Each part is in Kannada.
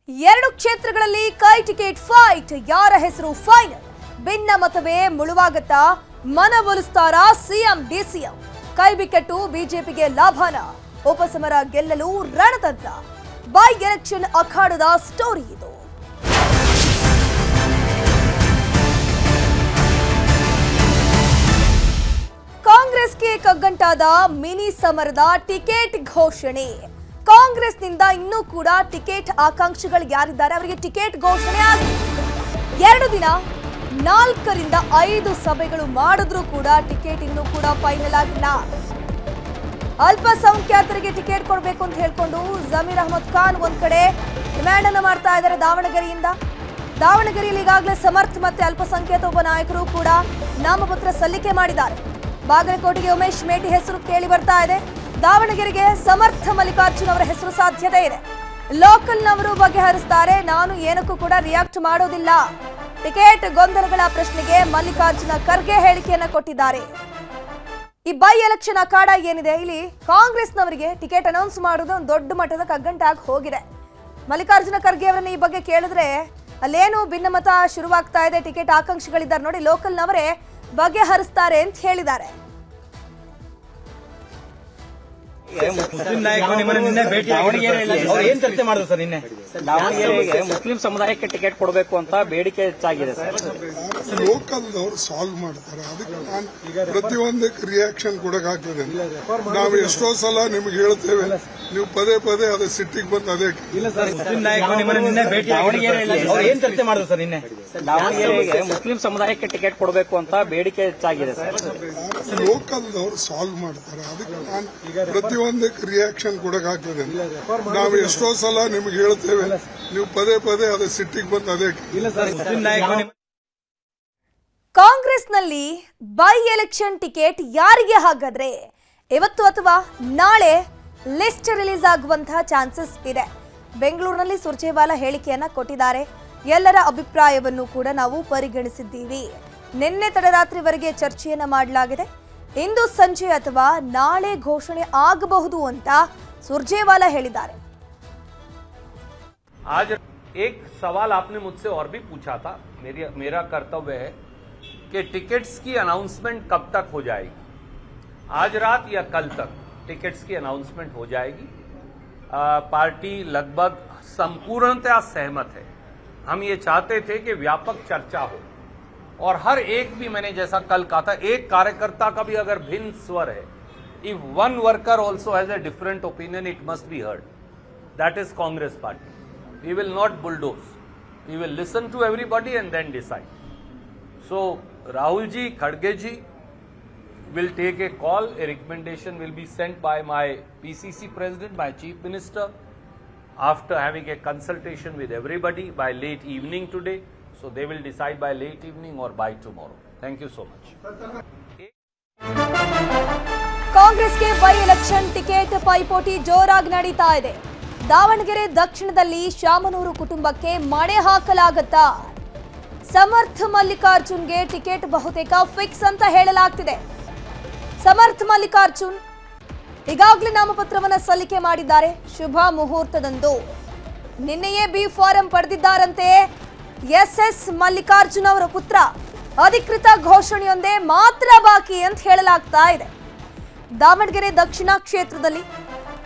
ಎರಡು ಕ್ಷೇತ್ರಗಳಲ್ಲಿ ಕೈ ಟಿಕೆಟ್ ಫೈಟ್. ಯಾರ ಹೆಸರು ಫೈನಲ್? ಭಿನ್ನ ಮತವೇ ಮುಳುವಾಗುತ್ತಾ? ಮನವೊಲಿಸ್ತಾರಾ ಸಿಎಂ ಡಿಸಿಎಂ? ಕೈ ಬಿಕ್ಕಟ್ಟು ಬಿಜೆಪಿಗೆ ಲಾಭನ? ಉಪಸಮರ ಗೆಲ್ಲಲು ರಣತಂತ್ರ? ಬೈ ಎಲೆಕ್ಷನ್ ಅಖಾಡದ ಸ್ಟೋರಿ ಇದು. ಕಾಂಗ್ರೆಸ್ಗೆ ಕಗ್ಗಂಟಾದ ಮಿನಿ ಸಮರದ ಟಿಕೆಟ್ ಘೋಷಣೆ. ಕಾಂಗ್ರೆಸ್ನಿಂದ ಇನ್ನೂ ಕೂಡ ಟಿಕೆಟ್ ಆಕಾಂಕ್ಷಿಗಳು ಯಾರಿದ್ದಾರೆ ಅವರಿಗೆ ಟಿಕೆಟ್ ಘೋಷಣೆ ಆಗಿದೆ. 2 ದಿನ 4 ರಿಂದ 5 ಸಭೆಗಳು ಮಾಡಿದ್ರೂ ಕೂಡ ಟಿಕೆಟ್ ಇನ್ನೂ ಕೂಡ ಫೈನಲ್ ಆಗಿಲ್ಲ. ಅಲ್ಪಸಂಖ್ಯಾತರಿಗೆ ಟಿಕೆಟ್ ಕೊಡಬೇಕು ಅಂತ ಹೇಳ್ಕೊಂಡು ಜಮೀರ್ ಅಹಮದ್ ಖಾನ್ ಒಂದ್ ಕಡೆ ಡಿಮ್ಯಾಂಡ್ ಅನ್ನು ಮಾಡ್ತಾ ಇದ್ದಾರೆ ದಾವಣಗೆರೆಯಿಂದ. ದಾವಣಗೆರೆಯಲ್ಲಿ ಈಗಾಗಲೇ ಸಮರ್ಥ ಮತ್ತೆ ಅಲ್ಪಸಂಖ್ಯಾತ ಒಬ್ಬ ನಾಯಕರು ಕೂಡ ನಾಮಪತ್ರ ಸಲ್ಲಿಕೆ ಮಾಡಿದ್ದಾರೆ. ಬಾಗಲಕೋಟೆಗೆ ಉಮೇಶ್ ಮೇಟಿ ಹೆಸರು ಕೇಳಿ ಬರ್ತಾ ಇದೆ. ದಾವಣಗೆರೆಗೆ ಸಮರ್ಥ ಮಲ್ಲಿಕಾರ್ಜುನ್ ಅವರ ಹೆಸರು ಸಾಧ್ಯತೆ ಇದೆ. ಲೋಕಲ್ನವರು ಬಗೆಹರಿಸ್ತಾರೆ, ನಾನು ಏನಕ್ಕೂ ಕೂಡ ರಿಯಾಕ್ಟ್ ಮಾಡೋದಿಲ್ಲ. ಟಿಕೆಟ್ ಗೊಂದಲಗಳ ಪ್ರಶ್ನೆಗೆ ಮಲ್ಲಿಕಾರ್ಜುನ ಖರ್ಗೆ ಹೇಳಿಕೆಯನ್ನ ಕೊಟ್ಟಿದ್ದಾರೆ. ಈ ಬೈ ಎಲೆಕ್ಷನ್ ಅಖಾಡ ಏನಿದೆ, ಇಲ್ಲಿ ಕಾಂಗ್ರೆಸ್ನವರಿಗೆ ಟಿಕೆಟ್ ಅನೌನ್ಸ್ ಮಾಡೋದು ಒಂದು ದೊಡ್ಡ ಮಟ್ಟದ ಕಗ್ಗಂಟಾಗಿ ಹೋಗಿದೆ. ಮಲ್ಲಿಕಾರ್ಜುನ ಖರ್ಗೆ ಅವರನ್ನ ಈ ಬಗ್ಗೆ ಕೇಳಿದ್ರೆ ಅಲ್ಲೇನು ಭಿನ್ನಮತ ಶುರುವಾಗ್ತಾ ಇದೆ, ಟಿಕೆಟ್ ಆಕಾಂಕ್ಷಿಗಳಿದ್ದಾರೆ ನೋಡಿ, ಲೋಕಲ್ನವರೇ ಬಗೆಹರಿಸ್ತಾರೆ ಅಂತ ಹೇಳಿದ್ದಾರೆ. ಮುಸ್ಲಿಂ ನಾಯಕರು ನಿಮ್ಮನ್ನು ನಿನ್ನೆ ಭೇಟಿ ಏನ್ ಚರ್ಚೆ ಮಾಡಿದ್ರು ಸರ್? ನಿನ್ನೆ ದಾವಣಗೆರೆಗೆ ಮುಸ್ಲಿಂ ಸಮುದಾಯಕ್ಕೆ ಟಿಕೆಟ್ ಕೊಡಬೇಕು ಅಂತ ಬೇಡಿಕೆ ಹೆಚ್ಚಾಗಿದೆ ಸರ್. ಲೋಕಲ್ದವ್ರು ಸಾಲ್ವ್ ಮಾಡ್ತಾರೆ, ಅದಕ್ಕೆ ನಾನು ಪ್ರತಿಯೊಂದಕ್ಕೆ ರಿಯಾಕ್ಷನ್ ಕೊಡಕ್ ಆಗ್ತದೆ. ನಾವು ಎಷ್ಟೋ ಸಲ ನಿಮ್ಗೆ ಹೇಳ್ತೇವೆ, ನೀವು ಪದೇ ಪದೇ ಅದೇ ಸಿಟ್ಟಿಗೆ ಬಂದು ಅದೇ ಇಲ್ಲ ಸರ್. ಮುಸ್ಲಿಂ ನಾಯಕರು ನಿಮ್ಮನ್ನು ನಿನ್ನೆ ಭೇಟಿ ಏನ್ ಚರ್ಚೆ ಮಾಡಿದ್ರು ಸರ್? ನಿನ್ನೆ ದಾವಣಗೆರೆಗೆ ಮುಸ್ಲಿಂ ಸಮುದಾಯಕ್ಕೆ ಟಿಕೆಟ್ ಕೊಡಬೇಕು ಅಂತ ಬೇಡಿಕೆ ಹೆಚ್ಚಾಗಿದೆ ಸರ್. ಲೋಕಲ್ದವ್ರು ಸಾಲ್ವ್ ಮಾಡ್ತಾರೆ, ಅದಕ್ಕೆ ನಾನು ಪ್ರತಿಯೊಂದಕ್ಕೆ ರಿಯಾಕ್ಷನ್ ಕೊಡಕ್ ಆಗ್ತದೆ. ನಾವು ಎಷ್ಟೋ ಸಲ ನಿಮ್ಗೆ ಹೇಳ್ತೇವೆ, ನೀವು ಪದೇ ಪದೇ ಅದೇ ಸಿಟ್ಟಿಗೆ ಬಂದು ಅದೇ ಇಲ್ಲ ಸರ್. ಮುಸ್ಲಿಂ ನಾಯಕರು ಕಾಂಗ್ರೆಸ್ನಲ್ಲಿ ಬೈ ಎಲೆಕ್ಷನ್ ಟಿಕೆಟ್ ಯಾರಿಗೆ ಹಾಗಾದ್ರೆ ಇವತ್ತು ಅಥವಾ ನಾಳೆ ಲಿಸ್ಟ್ ರಿಲೀಸ್ ಆಗುವಂತಹ ಚಾನ್ಸಸ್ ಇದೆ. ಬೆಂಗಳೂರಿನಲ್ಲಿ ಸುರ್ಜೇವಾಲಾ ಹೇಳಿಕೆಯನ್ನ ಕೊಟ್ಟಿದ್ದಾರೆ. ಎಲ್ಲರ ಅಭಿಪ್ರಾಯವನ್ನು ಕೂಡ ನಾವು ಪರಿಗಣಿಸಿದ್ದೀವಿ. ನಿನ್ನೆ ತಡರಾತ್ರಿವರೆಗೆ ಚರ್ಚೆಯನ್ನ ಮಾಡಲಾಗಿದೆ. ಇಂದು ಸಂಜೆ ಅಥವಾ ನಾಳೆ ಘೋಷಣೆ ಆಗಬಹುದು ಅಂತ ಸುರ್ಜೇವಾಲಾ ಹೇಳಿದ್ದಾರೆ. आज एक सवाल आपने मुझसे और भी पूछा था. मेरा कर्तव्य है कि टिकट्स की अनाउंसमेंट कब तक हो जाएगी. आज रात या कल तक टिकट्स की अनाउंसमेंट हो जाएगी. पार्टी लगभग संपूर्णतया सहमत है. हम ये चाहते थे कि व्यापक चर्चा हो और हर एक भी, मैंने जैसा कल कहा था, एक कार्यकर्ता का भी अगर भिन्न स्वर है, if one worker also has a different opinion, it must be heard. That is Congress party. We will not bulldoze. We will listen to everybody and then decide. So, Rahul ji, Khadge ji will take a call. A recommendation will be sent by my PCC president, my chief minister, after having a consultation with everybody by late evening today. So, they will decide by late evening or by tomorrow. Thank you so much. ಕಾಂಗ್ರೆಸ್ಗೆ ಬೈ ಎಲೆಕ್ಷನ್ ಟಿಕೆಟ್ ಪೈಪೋಟಿ ಜೋರಾಗಿ ನಡೀತಾ ಇದೆ. ದಾವಣಗೆರೆ ದಕ್ಷಿಣದಲ್ಲಿ ಶಾಮನೂರು ಕುಟುಂಬಕ್ಕೆ ಮಣೆ ಹಾಕಲಾಗುತ್ತಾ? ಸಮರ್ಥ ಮಲ್ಲಿಕಾರ್ಜುನ್ಗೆ ಟಿಕೆಟ್ ಬಹುತೇಕ ಫಿಕ್ಸ್ ಅಂತ ಹೇಳಲಾಗ್ತಿದೆ. ಸಮರ್ಥ ಮಲ್ಲಿಕಾರ್ಜುನ್ ಈಗಾಗಲೇ ನಾಮಪತ್ರವನ್ನ ಸಲ್ಲಿಕೆ ಮಾಡಿದ್ದಾರೆ. ಶುಭ ಮುಹೂರ್ತದಂದು ನಿನ್ನೆಯೇ ಬಿ ಫಾರಂ ಪಡೆದಿದ್ದಾರಂತೆ. SS ಮಲ್ಲಿಕಾರ್ಜುನ್ ಅವರ ಪುತ್ರ. ಅಧಿಕೃತ ಘೋಷಣೆಯೊಂದೇ ಮಾತ್ರ ಬಾಕಿ ಅಂತ ಹೇಳಲಾಗ್ತಾ ಇದೆ. ದಾವಣಗೆರೆ ದಕ್ಷಿಣ ಕ್ಷೇತ್ರದಲ್ಲಿ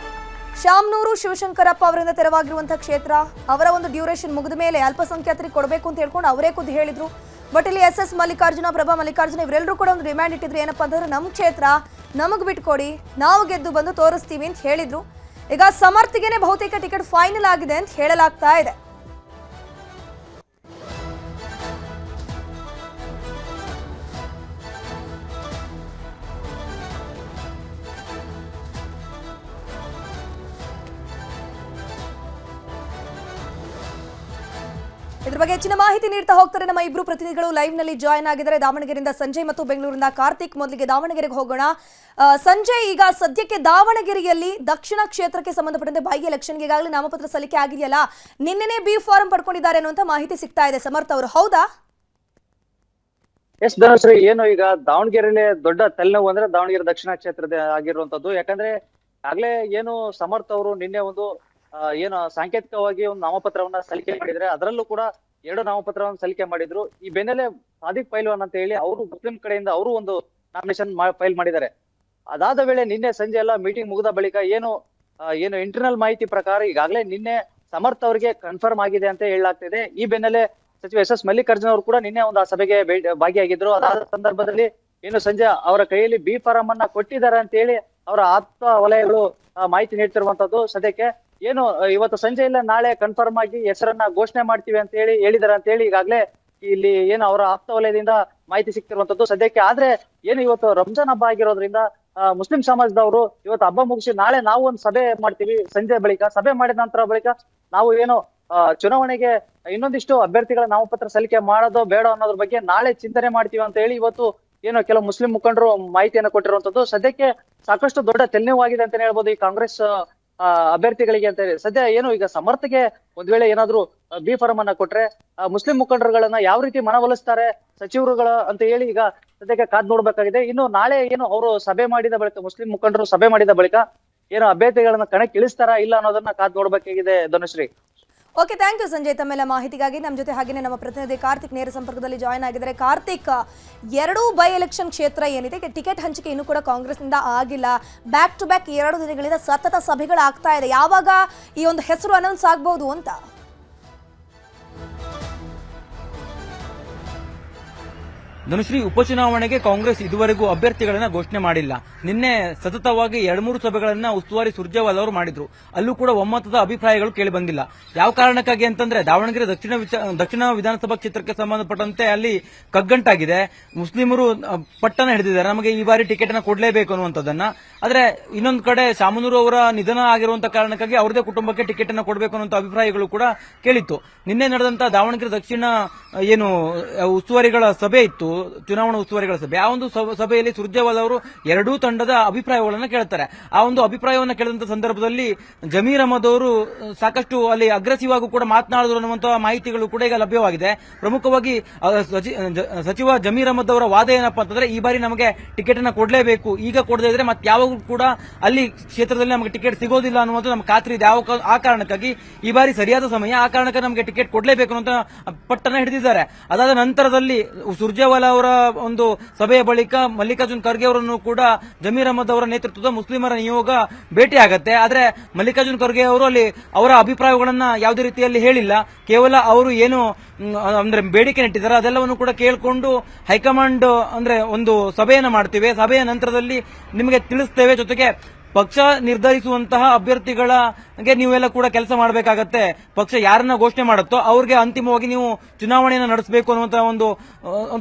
ಶಾಮನೂರು ಶಿವಶಂಕರಪ್ಪ ಅವರಿಂದ ತೆರವಾಗಿರುವಂತಹ ಕ್ಷೇತ್ರ. ಅವರ ಒಂದು ಡ್ಯೂರೇಷನ್ ಮುಗಿದ ಮೇಲೆ ಅಲ್ಪಸಂಖ್ಯಾತರಿಗೆ ಕೊಡಬೇಕು ಅಂತ ಹೇಳ್ಕೊಂಡು ಅವರೇ ಖುದ್ದು ಹೇಳಿದ್ರು. ಬಟ್ ಇಲ್ಲಿ SS ಮಲ್ಲಿಕಾರ್ಜುನ, ಪ್ರಭಾ ಮಲ್ಲಿಕಾರ್ಜುನ ಇವರೆಲ್ಲರೂ ಕೂಡ ಒಂದು ಡಿಮ್ಯಾಂಡ್ ಇಟ್ಟಿದ್ರು. ಏನಪ್ಪಾ ಅಂತಂದ್ರೆ ನಮ್ಮ ಕ್ಷೇತ್ರ ನಮಗೆ ಬಿಟ್ಕೊಡಿ, ನಾವು ಗೆದ್ದು ಬಂದು ತೋರಿಸ್ತೀವಿ ಅಂತ ಹೇಳಿದ್ರು. ಈಗ ಸಮರ್ಥಿಗೆನೆ ಬಹುತೇಕ ಟಿಕೆಟ್ ಫೈನಲ್ ಆಗಿದೆ ಅಂತ ಹೇಳಲಾಗ್ತಾ ಇದೆ. ಇದ್ರ ಬಗ್ಗೆ ಹೆಚ್ಚಿನ ಮಾಹಿತಿ ನೀಡ್ತಾ ಹೋಗ್ತಾರೆ ನಮ್ಮ ಇಬ್ರು ಪ್ರತಿನಿಧಿಗಳು ಲೈವ್ ನಲ್ಲಿ ಜಾಯ್ನ್ ಆಗಿದ್ದಾರೆ. ದಾವಣಗೆರೆಯಿಂದ ಸಂಜಯ್ ಮತ್ತು ಬೆಂಗಳೂರಿನಿಂದ ಕಾರ್ತಿಕ್. ಮೊದಲಿಗೆ ದಾವಣಗೆರೆಗೆ ಹೋಗೋಣ. ಸಂಜಯ್, ಈಗ ಸದ್ಯಕ್ಕೆ ದಾವಣಗೆರೆಯಲ್ಲಿ ದಕ್ಷಿಣ ಕ್ಷೇತ್ರಕ್ಕೆ ಸಂಬಂಧಪಟ್ಟಂತೆ ಬೈ ಎಲೆಕ್ಷನ್ಗೆ ಈಗಾಗಲೇ ನಾಮಪತ್ರ ಸಲ್ಲಿಕೆ ಆಗಿದೆಯಲ್ಲ, ನಿನ್ನೆನೇ ಬಿ ಫಾರಂ ಪಡ್ಕೊಂಡಿದ್ದಾರೆ ಅನ್ನುವಂತ ಮಾಹಿತಿ ಸಿಗ್ತಾ ಇದೆ. ಸಮರ್ಥ ಅವರು, ಹೌದಾ? ಎಸ್ ಧನುಶ್ರೀ, ಏನು ಈಗ ದಾವಣಗೆರೆಯಲ್ಲಿ ದೊಡ್ಡ ತಲೆನೋವು ಅಂದ್ರೆ ದಾವಣಗೆರೆ ದಕ್ಷಿಣ ಕ್ಷೇತ್ರದ ಆಗಿರುವಂತದ್ದು. ಯಾಕಂದ್ರೆ ಆಗ್ಲೇ ಏನು ಸಮರ್ಥ ಅವರು ನಿನ್ನೆ ಒಂದು ಏನು ಸಾಂಕೇತಿಕವಾಗಿ ಒಂದು ನಾಮಪತ್ರವನ್ನ ಸಲ್ಲಿಕೆ ಮಾಡಿದ್ರೆ ಅದರಲ್ಲೂ ಕೂಡ 2 ನಾಮಪತ್ರವನ್ನು ಸಲ್ಲಿಕೆ ಮಾಡಿದ್ರು. ಈ ಬೆನ್ನಲ್ಲೇ ಸಾದಿಕ್ ಪೈಲ್ವಾನ್ ಅಂತ ಹೇಳಿ ಅವರು ಮುಸ್ಲಿಂ ಕಡೆಯಿಂದ ಅವರು ಒಂದು ನಾಮಿನೇಷನ್ ಫೈಲ್ ಮಾಡಿದ್ದಾರೆ. ಅದಾದ ವೇಳೆ ನಿನ್ನೆ ಸಂಜೆ ಎಲ್ಲ ಮೀಟಿಂಗ್ ಮುಗಿದ ಬಳಿಕ ಏನು ಇಂಟರ್ನಲ್ ಮಾಹಿತಿ ಪ್ರಕಾರ ಈಗಾಗಲೇ ನಿನ್ನೆ ಸಮರ್ಥ್ ಅವರಿಗೆ ಕನ್ಫರ್ಮ್ ಆಗಿದೆ ಅಂತ ಹೇಳಲಾಗ್ತಿದೆ. ಈ ಬೆನ್ನಲ್ಲೇ ಸಚಿವ ಎಸ್ ಮಲ್ಲಿಕಾರ್ಜುನ್ ಅವರು ಕೂಡ ನಿನ್ನೆ ಒಂದು ಆ ಸಭೆಗೆ ಭಾಗಿಯಾಗಿದ್ರು. ಅದಾದ ಸಂದರ್ಭದಲ್ಲಿ ಏನು ಸಂಜೆ ಅವರ ಕೈಯಲ್ಲಿ ಬಿ ಫಾರಂ ಅನ್ನ ಕೊಟ್ಟಿದ್ದಾರೆ ಅಂತ ಹೇಳಿ ಅವರ ಆಪ್ತ ವಲಯಗಳು ಮಾಹಿತಿ ನೀಡ್ತಿರುವಂತದ್ದು. ಸದ್ಯಕ್ಕೆ ಏನು ಇವತ್ತು ಸಂಜೆ ಇಲ್ಲ ನಾಳೆ ಕನ್ಫರ್ಮ್ ಆಗಿ ಹೆಸರನ್ನ ಘೋಷಣೆ ಮಾಡ್ತೀವಿ ಅಂತ ಹೇಳಿ ಹೇಳಿದಾರೆ ಅಂತ ಹೇಳಿ ಈಗಾಗಲೇ ಇಲ್ಲಿ ಏನು ಅವರ ಆಪ್ತ ವಲಯದಿಂದ ಮಾಹಿತಿ ಸಿಗ್ತಿರುವಂತದ್ದು ಸದ್ಯಕ್ಕೆ. ಆದ್ರೆ ಏನು ಇವತ್ತು ರಂಜಾನ್ ಹಬ್ಬ ಆಗಿರೋದ್ರಿಂದ ಮುಸ್ಲಿಂ ಸಮಾಜದವರು ಇವತ್ತು ಹಬ್ಬ ಮುಗಿಸಿ ನಾಳೆ ನಾವು ಒಂದು ಸಭೆ ಮಾಡ್ತೀವಿ. ಸಂಜೆ ಬಳಿಕ ಸಭೆ ಮಾಡಿದ ನಂತರ ಬಳಿಕ ನಾವು ಏನು ಚುನಾವಣೆಗೆ ಇನ್ನೊಂದಿಷ್ಟು ಅಭ್ಯರ್ಥಿಗಳ ನಾಮಪತ್ರ ಸಲ್ಲಿಕೆ ಮಾಡೋದೋ ಬೇಡ ಅನ್ನೋದ್ರ ಬಗ್ಗೆ ನಾಳೆ ಚಿಂತನೆ ಮಾಡ್ತೀವಿ ಅಂತ ಹೇಳಿ ಇವತ್ತು ಏನು ಕೆಲವು ಮುಸ್ಲಿಂ ಮುಖಂಡರು ಮಾಹಿತಿಯನ್ನು ಕೊಟ್ಟಿರುವಂತದ್ದು. ಸದ್ಯಕ್ಕೆ ಸಾಕಷ್ಟು ದೊಡ್ಡ ತೆನ್ನುವಾಗಿದೆ ಅಂತ ಹೇಳ್ಬೋದು ಈ ಕಾಂಗ್ರೆಸ್ ಅಭ್ಯರ್ಥಿಗಳಿಗೆ ಅಂತ ಹೇಳಿ. ಸದ್ಯ ಏನು ಈಗ ಸಮರ್ಥಗೆ ಒಂದ್ ವೇಳೆ ಏನಾದ್ರು ಬಿ ಫಾರಂ ಅನ್ನ ಕೊಟ್ರೆ ಮುಸ್ಲಿಂ ಮುಖಂಡರುಗಳನ್ನ ಯಾವ ರೀತಿ ಮನವೊಲಿಸ್ತಾರೆ ಸಚಿವರುಗಳ ಅಂತ ಹೇಳಿ ಈಗ ಸದ್ಯಕ್ಕೆ ಕಾದ್ ನೋಡ್ಬೇಕಾಗಿದೆ. ಇನ್ನು ನಾಳೆ ಏನು ಅವರು ಸಭೆ ಮಾಡಿದ ಬಳಿಕ ಮುಸ್ಲಿಂ ಮುಖಂಡರು ಸಭೆ ಮಾಡಿದ ಬಳಿಕ ಏನು ಅಭ್ಯರ್ಥಿಗಳನ್ನ ಕಣಕ್ಕೆ ಇಳಿಸ್ತಾರಾ ಇಲ್ಲ ಅನ್ನೋದನ್ನ ಕಾದ್ ನೋಡ್ಬೇಕಾಗಿದೆ Dhanushree. Okay, thank you Sanjay ತಮ್ಮೆಲ್ಲ ಮಾಹಿತಿಗಾಗಿ. ನಮ್ಮ ಜೊತೆ ಹಾಗೆಯೇ ನಮ್ಮ ಪ್ರತಿನಿಧಿ ಕಾರ್ತಿಕ್ ನೇರ ಸಂಪರ್ಕದಲ್ಲಿ ಜಾಯ್ನ್ ಆಗಿದ್ದಾರೆ. ಕಾರ್ತಿಕ್, 2 ಬೈ ಎಲೆಕ್ಷನ್ ಕ್ಷೇತ್ರ ಏನಿದೆ ಟಿಕೆಟ್ ಹಂಚಿಕೆ ಇನ್ನೂ ಕೂಡ ಕಾಂಗ್ರೆಸ್ನಿಂದ ಆಗಿಲ್ಲ. ಬ್ಯಾಕ್ ಟು ಬ್ಯಾಕ್ 2 ದಿನಗಳಿಂದ ಸತತ ಸಭೆಗಳಾಗ್ತಾ ಇದೆ. ಯಾವಾಗ ಈ ಒಂದು ಹೆಸರು ಅನೌನ್ಸ್ ಆಗ್ಬಹುದು ಅಂತ? ಧನುಶ್ರೀ, ಉಪಚುನಾವಣೆಗೆ ಕಾಂಗ್ರೆಸ್ ಇದುವರೆಗೂ ಅಭ್ಯರ್ಥಿಗಳನ್ನ ಘೋಷಣೆ ಮಾಡಿಲ್ಲ. ನಿನ್ನೆ ಸತತವಾಗಿ 2-3 ಸಭೆಗಳನ್ನ ಉಸ್ತುವಾರಿ ಸುರ್ಜೇವಾಲ ಅವರು ಮಾಡಿದ್ರು. ಅಲ್ಲೂ ಕೂಡ ಒಮ್ಮತದ ಅಭಿಪ್ರಾಯಗಳು ಕೇಳಿ ಬಂದಿಲ್ಲ. ಯಾವ ಕಾರಣಕ್ಕಾಗಿ ಅಂತಂದ್ರೆ ದಾವಣಗೆರೆ ದಕ್ಷಿಣ ವಿಧಾನಸಭಾ ಕ್ಷೇತ್ರಕ್ಕೆ ಸಂಬಂಧಪಟ್ಟಂತೆ ಅಲ್ಲಿ ಕಗ್ಗಂಟಾಗಿದೆ. ಮುಸ್ಲಿಮರು ಪಟ್ಟಣ ಹಿಡಿದಿದ್ದಾರೆ, ನಮಗೆ ಈ ಬಾರಿ ಟಿಕೆಟ್ ಅನ್ನ ಕೊಡಲೇಬೇಕು ಅನ್ನುವಂಥದ್ದನ್ನ. ಆದ್ರೆ ಇನ್ನೊಂದು ಕಡೆ ಶಾಮನೂರು ಅವರ ನಿಧನ ಆಗಿರುವಂತಹ ಕಾರಣಕ್ಕಾಗಿ ಅವರದೇ ಕುಟುಂಬಕ್ಕೆ ಟಿಕೆಟ್ ಅನ್ನ ಕೊಡಬೇಕು ಅನ್ನುವಂಥ ಅಭಿಪ್ರಾಯಗಳು ಕೂಡ ಕೇಳಿತ್ತು. ನಿನ್ನೆ ನಡೆದಂತಹ ದಾವಣಗೆರೆ ದಕ್ಷಿಣ ಏನು ಉಸ್ತುವಾರಿಗಳ ಸಭೆ ಇತ್ತು, ಚುನಾವಣಾ ಉಸ್ತುವಾರಿಗಳ ಸಭೆ. ಆ ಒಂದು ಸಭೆಯಲ್ಲಿ ಸುರ್ಜೇವಾಲ ಅವರು 2 ತಂಡದ ಅಭಿಪ್ರಾಯಗಳನ್ನು ಕೇಳ್ತಾರೆ. ಆ ಒಂದು ಅಭಿಪ್ರಾಯವನ್ನು ಕೇಳಿದಂತ ಸಂದರ್ಭದಲ್ಲಿ ಜಮೀರ್ ಅಹಮದ್ ಅವರು ಸಾಕಷ್ಟು ಅಲ್ಲಿ ಅಗ್ರೆಸಿವ್ ಆಗಿ ಕೂಡ ಮಾತನಾಡಿದ್ರು ಅನ್ನುವಂತಹ ಮಾಹಿತಿಗಳು ಕೂಡ ಈಗ ಲಭ್ಯವಾಗಿದೆ. ಪ್ರಮುಖವಾಗಿ ಸಚಿವ ಜಮೀರ್ ಅಹಮದ್ ಅವರ ವಾದ ಏನಪ್ಪಾ ಅಂತಂದ್ರೆ, ಈ ಬಾರಿ ನಮಗೆ ಟಿಕೆಟ್ ಅನ್ನ ಕೊಡಲೇಬೇಕು, ಈಗ ಕೊಡದೇ ಇದ್ರೆ ಮತ್ತೆ ಯಾವಾಗೂ ಕೂಡ ಅಲ್ಲಿ ಕ್ಷೇತ್ರದಲ್ಲಿ ನಮಗೆ ಟಿಕೆಟ್ ಸಿಗೋದಿಲ್ಲ ಅನ್ನುವಂಥ ನಮ್ಮ ಖಾತ್ರಿ ಇದೆ. ಆ ಕಾರಣಕ್ಕಾಗಿ ಈ ಬಾರಿ ಸರಿಯಾದ ಸಮಯ, ಆ ಕಾರಣಕ್ಕೆ ನಮಗೆ ಟಿಕೆಟ್ ಕೊಡಲೇಬೇಕು ಅಂತ ಪಟ್ಟಣ ಹಿಡಿದಿದ್ದಾರೆ. ಅದಾದ ನಂತರದಲ್ಲಿ ಸುರ್ಜೇವಾಲ ಅವರ ಒಂದು ಸಭೆಯ ಬಳಿಕ ಮಲ್ಲಿಕಾರ್ಜುನ್ ಖರ್ಗೆ ಅವರನ್ನು ಕೂಡ ಜಮೀರ್ ಅಹಮದ್ ಅವರ ನೇತೃತ್ವದ ಮುಸ್ಲಿಮರ ನಿಯೋಗ ಭೇಟಿ ಆಗತ್ತೆ. ಆದ್ರೆ ಮಲ್ಲಿಕಾರ್ಜುನ್ ಖರ್ಗೆ ಅವರು ಅಲ್ಲಿ ಅವರ ಅಭಿಪ್ರಾಯಗಳನ್ನ ಯಾವುದೇ ರೀತಿಯಲ್ಲಿ ಹೇಳಿಲ್ಲ. ಕೇವಲ ಅವರು ಏನು ಅಂದ್ರೆ ಬೇಡಿಕೆ ನೆಟ್ಟಿದ್ದಾರೆ ಅದೆಲ್ಲವನ್ನು ಕೂಡ ಕೇಳಿಕೊಂಡು ಹೈಕಮಾಂಡ್ ಅಂದ್ರೆ ಒಂದು ಸಭೆಯನ್ನ ಮಾಡ್ತೀವಿ, ಸಭೆಯ ನಂತರದಲ್ಲಿ ನಿಮಗೆ ತಿಳಿಸ್ತೇವೆ, ಜೊತೆಗೆ ಪಕ್ಷ ನಿರ್ಧರಿಸುವಂತಹ ಅಭ್ಯರ್ಥಿಗಳಿಗೆ ನೀವೆಲ್ಲ ಕೂಡ ಕೆಲಸ ಮಾಡಬೇಕಾಗತ್ತೆ. ಪಕ್ಷ ಯಾರನ್ನ ಘೋಷಣೆ ಮಾಡುತ್ತೋ ಅವ್ರಿಗೆ ಅಂತಿಮವಾಗಿ ನೀವು ಚುನಾವಣೆಯನ್ನು ನಡೆಸಬೇಕು ಅನ್ನುವಂತಹ ಒಂದು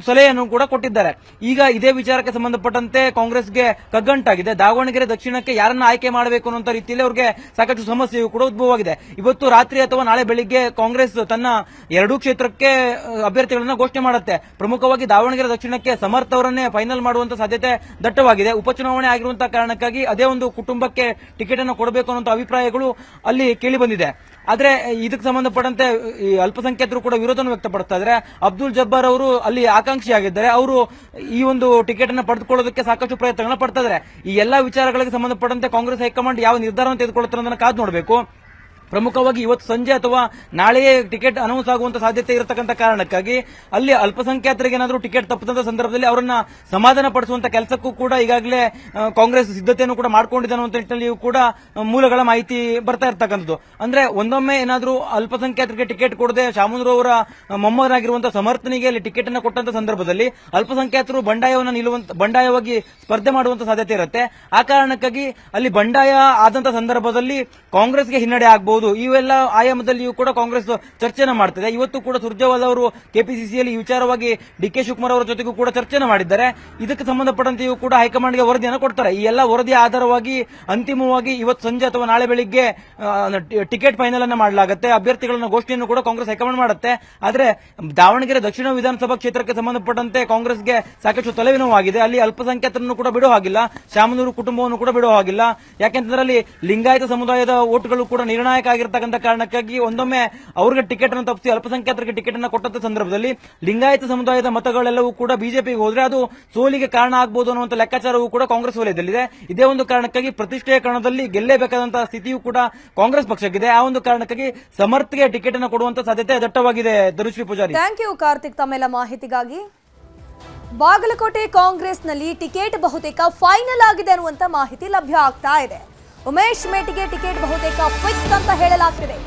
ಸಲಹೆಯನ್ನು ಕೂಡ ಕೊಟ್ಟಿದ್ದಾರೆ. ಈಗ ಇದೇ ವಿಚಾರಕ್ಕೆ ಸಂಬಂಧಪಟ್ಟಂತೆ ಕಾಂಗ್ರೆಸ್ಗೆ ಕಗ್ಗಂಟಾಗಿದೆ. ದಾವಣಗೆರೆ ದಕ್ಷಿಣಕ್ಕೆ ಯಾರನ್ನ ಆಯ್ಕೆ ಮಾಡಬೇಕು ಅನ್ನುವಂಥ ರೀತಿಯಲ್ಲಿ ಅವ್ರಿಗೆ ಸಾಕಷ್ಟು ಸಮಸ್ಯೆಯೂ ಕೂಡ ಉದ್ಭವವಾಗಿದೆ. ಇವತ್ತು ರಾತ್ರಿ ಅಥವಾ ನಾಳೆ ಬೆಳಿಗ್ಗೆ ಕಾಂಗ್ರೆಸ್ ತನ್ನ 2 ಕ್ಷೇತ್ರಕ್ಕೆ ಅಭ್ಯರ್ಥಿಗಳನ್ನ ಘೋಷಣೆ ಮಾಡುತ್ತೆ. ಪ್ರಮುಖವಾಗಿ ದಾವಣಗೆರೆ ದಕ್ಷಿಣಕ್ಕೆ ಸಮರ್ಥ್ ಅವರನ್ನೇ ಫೈನಲ್ ಮಾಡುವಂತ ಸಾಧ್ಯತೆ ದಟ್ಟವಾಗಿದೆ. ಉಪಚುನಾವಣೆ ಆಗಿರುವಂತಹ ಕಾರಣಕ್ಕಾಗಿ ಅದೇ ಒಂದು ಕುಟುಂಬಕ್ಕೆ ಟಿಕೆಟ್ ಅನ್ನು ಕೊಡಬೇಕು ಅನ್ನುವಂಥ ಅಭಿಪ್ರಾಯಗಳು ಅಲ್ಲಿ ಕೇಳಿ ಬಂದಿದೆ. ಆದ್ರೆ ಇದಕ್ಕೆ ಸಂಬಂಧಪಟ್ಟಂತೆ ಈ ಅಲ್ಪಸಂಖ್ಯಾತರು ಕೂಡ ವಿರೋಧವನ್ನು ವ್ಯಕ್ತಪಡಿಸ್ತಾ ಇದ್ದಾರೆ. ಅಬ್ದುಲ್ ಜಬ್ಬಾರ್ ಅವರು ಅಲ್ಲಿ ಆಕಾಂಕ್ಷಿಯಾಗಿದ್ದಾರೆ. ಅವರು ಈ ಒಂದು ಟಿಕೆಟ್ ಅನ್ನು ಪಡೆದುಕೊಳ್ಳೋದಕ್ಕೆ ಸಾಕಷ್ಟು ಪ್ರಯತ್ನಗಳನ್ನ ಪಡ್ತಾ ಇದ್ದಾರೆ. ಈ ಎಲ್ಲಾ ವಿಚಾರಗಳಿಗೆ ಸಂಬಂಧಪಟ್ಟಂತೆ ಕಾಂಗ್ರೆಸ್ ಹೈಕಮಾಂಡ್ ಯಾವ ನಿರ್ಧಾರವನ್ನು ತೆಗೆದುಕೊಳ್ಳುತ್ತಾರೆ ಅನ್ನೋದನ್ನ ಕಾದು ನೋಡಬೇಕು. ಪ್ರಮುಖವಾಗಿ ಇವತ್ತು ಸಂಜೆ ಅಥವಾ ನಾಳೆಯೇ ಟಿಕೆಟ್ ಅನೌನ್ಸ್ ಆಗುವಂತ ಸಾಧ್ಯತೆ ಇರತಕ್ಕಂಥ ಕಾರಣಕ್ಕಾಗಿ ಅಲ್ಲಿ ಅಲ್ಪಸಂಖ್ಯಾತರಿಗೆ ಏನಾದರೂ ಟಿಕೆಟ್ ತಪ್ಪದಂತ ಸಂದರ್ಭದಲ್ಲಿ ಅವರನ್ನ ಸಮಾಧಾನ ಪಡಿಸುವಂತ ಕೆಲಸಕ್ಕೂ ಕೂಡ ಈಗಾಗಲೇ ಕಾಂಗ್ರೆಸ್ ಸಿದ್ಧತೆಯನ್ನು ಕೂಡ ಮಾಡಿಕೊಂಡಿದೆ ಅನ್ನುವಂತ ನಿಟ್ಟಿನಲ್ಲಿಯೂ ಕೂಡ ಮೂಲಗಳ ಮಾಹಿತಿ ಬರ್ತಾ ಇರ್ತಕ್ಕಂಥದ್ದು. ಅಂದ್ರೆ ಒಂದೊಮ್ಮೆ ಏನಾದರೂ ಅಲ್ಪಸಂಖ್ಯಾತರಿಗೆ ಟಿಕೆಟ್ ಕೊಡದೆ ಶಾಮನೂರು ಅವರ ಮೊಮ್ಮಗನಾಗಿರುವಂತಹ ಸಮರ್ಥನಿಗೆ ಅಲ್ಲಿ ಟಿಕೆಟ್ ಅನ್ನು ಕೊಟ್ಟಂತ ಸಂದರ್ಭದಲ್ಲಿ ಅಲ್ಪಸಂಖ್ಯಾತರು ಬಂಡಾಯವಾಗಿ ಸ್ಪರ್ಧೆ ಮಾಡುವಂತ ಸಾಧ್ಯತೆ ಇರುತ್ತೆ. ಆ ಕಾರಣಕ್ಕಾಗಿ ಅಲ್ಲಿ ಬಂಡಾಯ ಆದಂತ ಸಂದರ್ಭದಲ್ಲಿ ಕಾಂಗ್ರೆಸ್ಗೆ ಹಿನ್ನಡೆ ಆಗಬಹುದು. ಇವೆಲ್ಲ ಆಯಾಮದಲ್ಲಿಯೂ ಕೂಡ ಕಾಂಗ್ರೆಸ್ ಚರ್ಚೆನ ಮಾಡ್ತಿದೆ. ಇವತ್ತು ಕೂಡ ಸುರ್ಜೇವಾಲ ಅವರು ಕೆಪಿಸಿಸಿಯಲ್ಲಿ ಈ ವಿಚಾರವಾಗಿ ಡಿಕೆ ಶಿವಕುಮಾರ್ ಅವರ ಜೊತೆಗೂ ಕೂಡ ಚರ್ಚೆನ ಮಾಡಿದ್ದಾರೆ. ಇದಕ್ಕೆ ಸಂಬಂಧಪಟ್ಟಂತೆಯೂ ಕೂಡ ಹೈಕಮಾಂಡ್ಗೆ ವರದಿಯನ್ನು ಕೊಡ್ತಾರೆ. ಈ ಎಲ್ಲ ವರದಿ ಆಧಾರವಾಗಿ ಅಂತಿಮವಾಗಿ ಇವತ್ತು ಸಂಜೆ ಅಥವಾ ನಾಳೆ ಬೆಳಿಗ್ಗೆ ಟಿಕೆಟ್ ಫೈನಲ್ ಅನ್ನ ಮಾಡಲಾಗುತ್ತೆ. ಅಭ್ಯರ್ಥಿಗಳನ್ನ ಘೋಷಣೆಯನ್ನು ಕೂಡ ಕಾಂಗ್ರೆಸ್ ಹೈಕಮಾಂಡ್ ಮಾಡುತ್ತೆ. ಆದ್ರೆ ದಾವಣಗೆರೆ ದಕ್ಷಿಣ ವಿಧಾನಸಭಾ ಕ್ಷೇತ್ರಕ್ಕೆ ಸಂಬಂಧಪಟ್ಟಂತೆ ಕಾಂಗ್ರೆಸ್ಗೆ ಸಾಕಷ್ಟು ತಲೆನೋವಾಗಿದೆ. ಅಲ್ಲಿ ಅಲ್ಪಸಂಖ್ಯಾತರನ್ನು ಕೂಡ ಬಿಡೋ ಹಾಗಿಲ್ಲ, ಶಾಮನೂರು ಕುಟುಂಬವನ್ನು ಕೂಡ ಬಿಡೋ ಹಾಗಿಲ್ಲ. ಯಾಕೆಂತಂದ್ರೆ ಅಲ್ಲಿ ಲಿಂಗಾಯತ ಸಮುದಾಯದ ಓಟ್ಗಳು ಕೂಡ ನಿರ್ಣಾಯಕ ಬೇಕಾಗಿರ್ತಕ್ಕಂಥ ಕಾರಣಕ್ಕಾಗಿ ಒಂದೊಮ್ಮೆ ಅವ್ರಿಗೆ ಟಿಕೆಟ್ ಅನ್ನು ತಪ್ಪಿಸಿ ಅಲ್ಪಸಂಖ್ಯಾತರಿಗೆ ಟಿಕೆಟ್ ಅನ್ನು ಕೊಟ್ಟಂತ ಸಂದರ್ಭದಲ್ಲಿ ಲಿಂಗಾಯತ ಸಮುದಾಯದ ಮತಗಳೆಲ್ಲವೂ ಕೂಡ ಬಿಜೆಪಿಗೆ ಹೋದ್ರೆ ಅದು ಸೋಲಿಗೆ ಕಾರಣ ಆಗಬಹುದು ಅನ್ನುವಂಥ ಲೆಕ್ಕಾಚಾರವೂ ಕೂಡ ಕಾಂಗ್ರೆಸ್ ವಲಯದಲ್ಲಿದೆ. ಇದೇ ಒಂದು ಕಾರಣಕ್ಕಾಗಿ ಪ್ರತಿಷ್ಠೆಯ ಕಾರಣದಲ್ಲಿ ಗೆಲ್ಲೇಬೇಕಾದಂತಹ ಸ್ಥಿತಿಯೂ ಕೂಡ ಕಾಂಗ್ರೆಸ್ ಪಕ್ಷಕ್ಕಿದೆ. ಆ ಒಂದು ಕಾರಣಕ್ಕಾಗಿ ಸಮರ್ಥ್ಗೆ ಟಿಕೆಟ್ ಅನ್ನು ಕೊಡುವಂತ ಸಾಧ್ಯತೆ ದಟ್ಟವಾಗಿದೆ. ಧನುಶ್ರೀ ಪೂಜಾರಿ, ಥ್ಯಾಂಕ್ ಯು ಕಾರ್ತಿಕ್ ತಮ್ಮೆಲ್ಲ ಮಾಹಿತಿಗಾಗಿ. ಬಾಗಲಕೋಟೆ ಕಾಂಗ್ರೆಸ್ನಲ್ಲಿ ಟಿಕೆಟ್ ಬಹುತೇಕ ಫೈನಲ್ ಆಗಿದೆ ಅನ್ನುವಂತ ಮಾಹಿತಿ ಲಭ್ಯ ಆಗ್ತಾ ಇದೆ. ಉಮೇಶ್ ಮೇಟಿಗೆ ಟಿಕೆಟ್ ಬಹುತೇಕ ಫಿಕ್ಸ್ ಅಂತ ಹೇಳಲಾಗ್ತಿದೆ.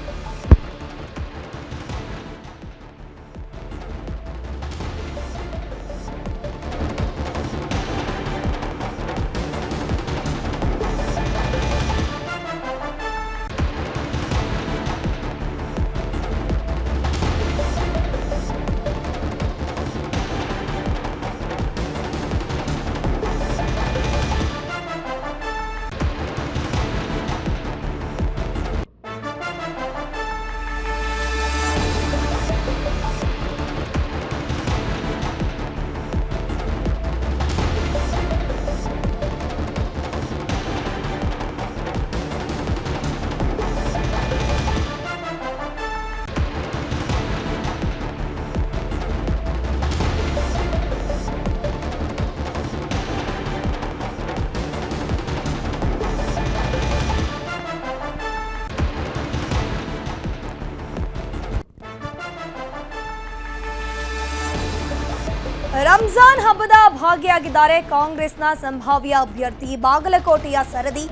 ರಂಜಾನ್ ಹಬ್ಬದ ಭಾಗಿಯಾಗಿದ್ದಾರೆ ಕಾಂಗ್ರೆಸ್ನ ಸಂಭಾವ್ಯ ಅಭ್ಯರ್ಥಿ ಬಾಗಲಕೋಟೆಯ ಸರದಿ.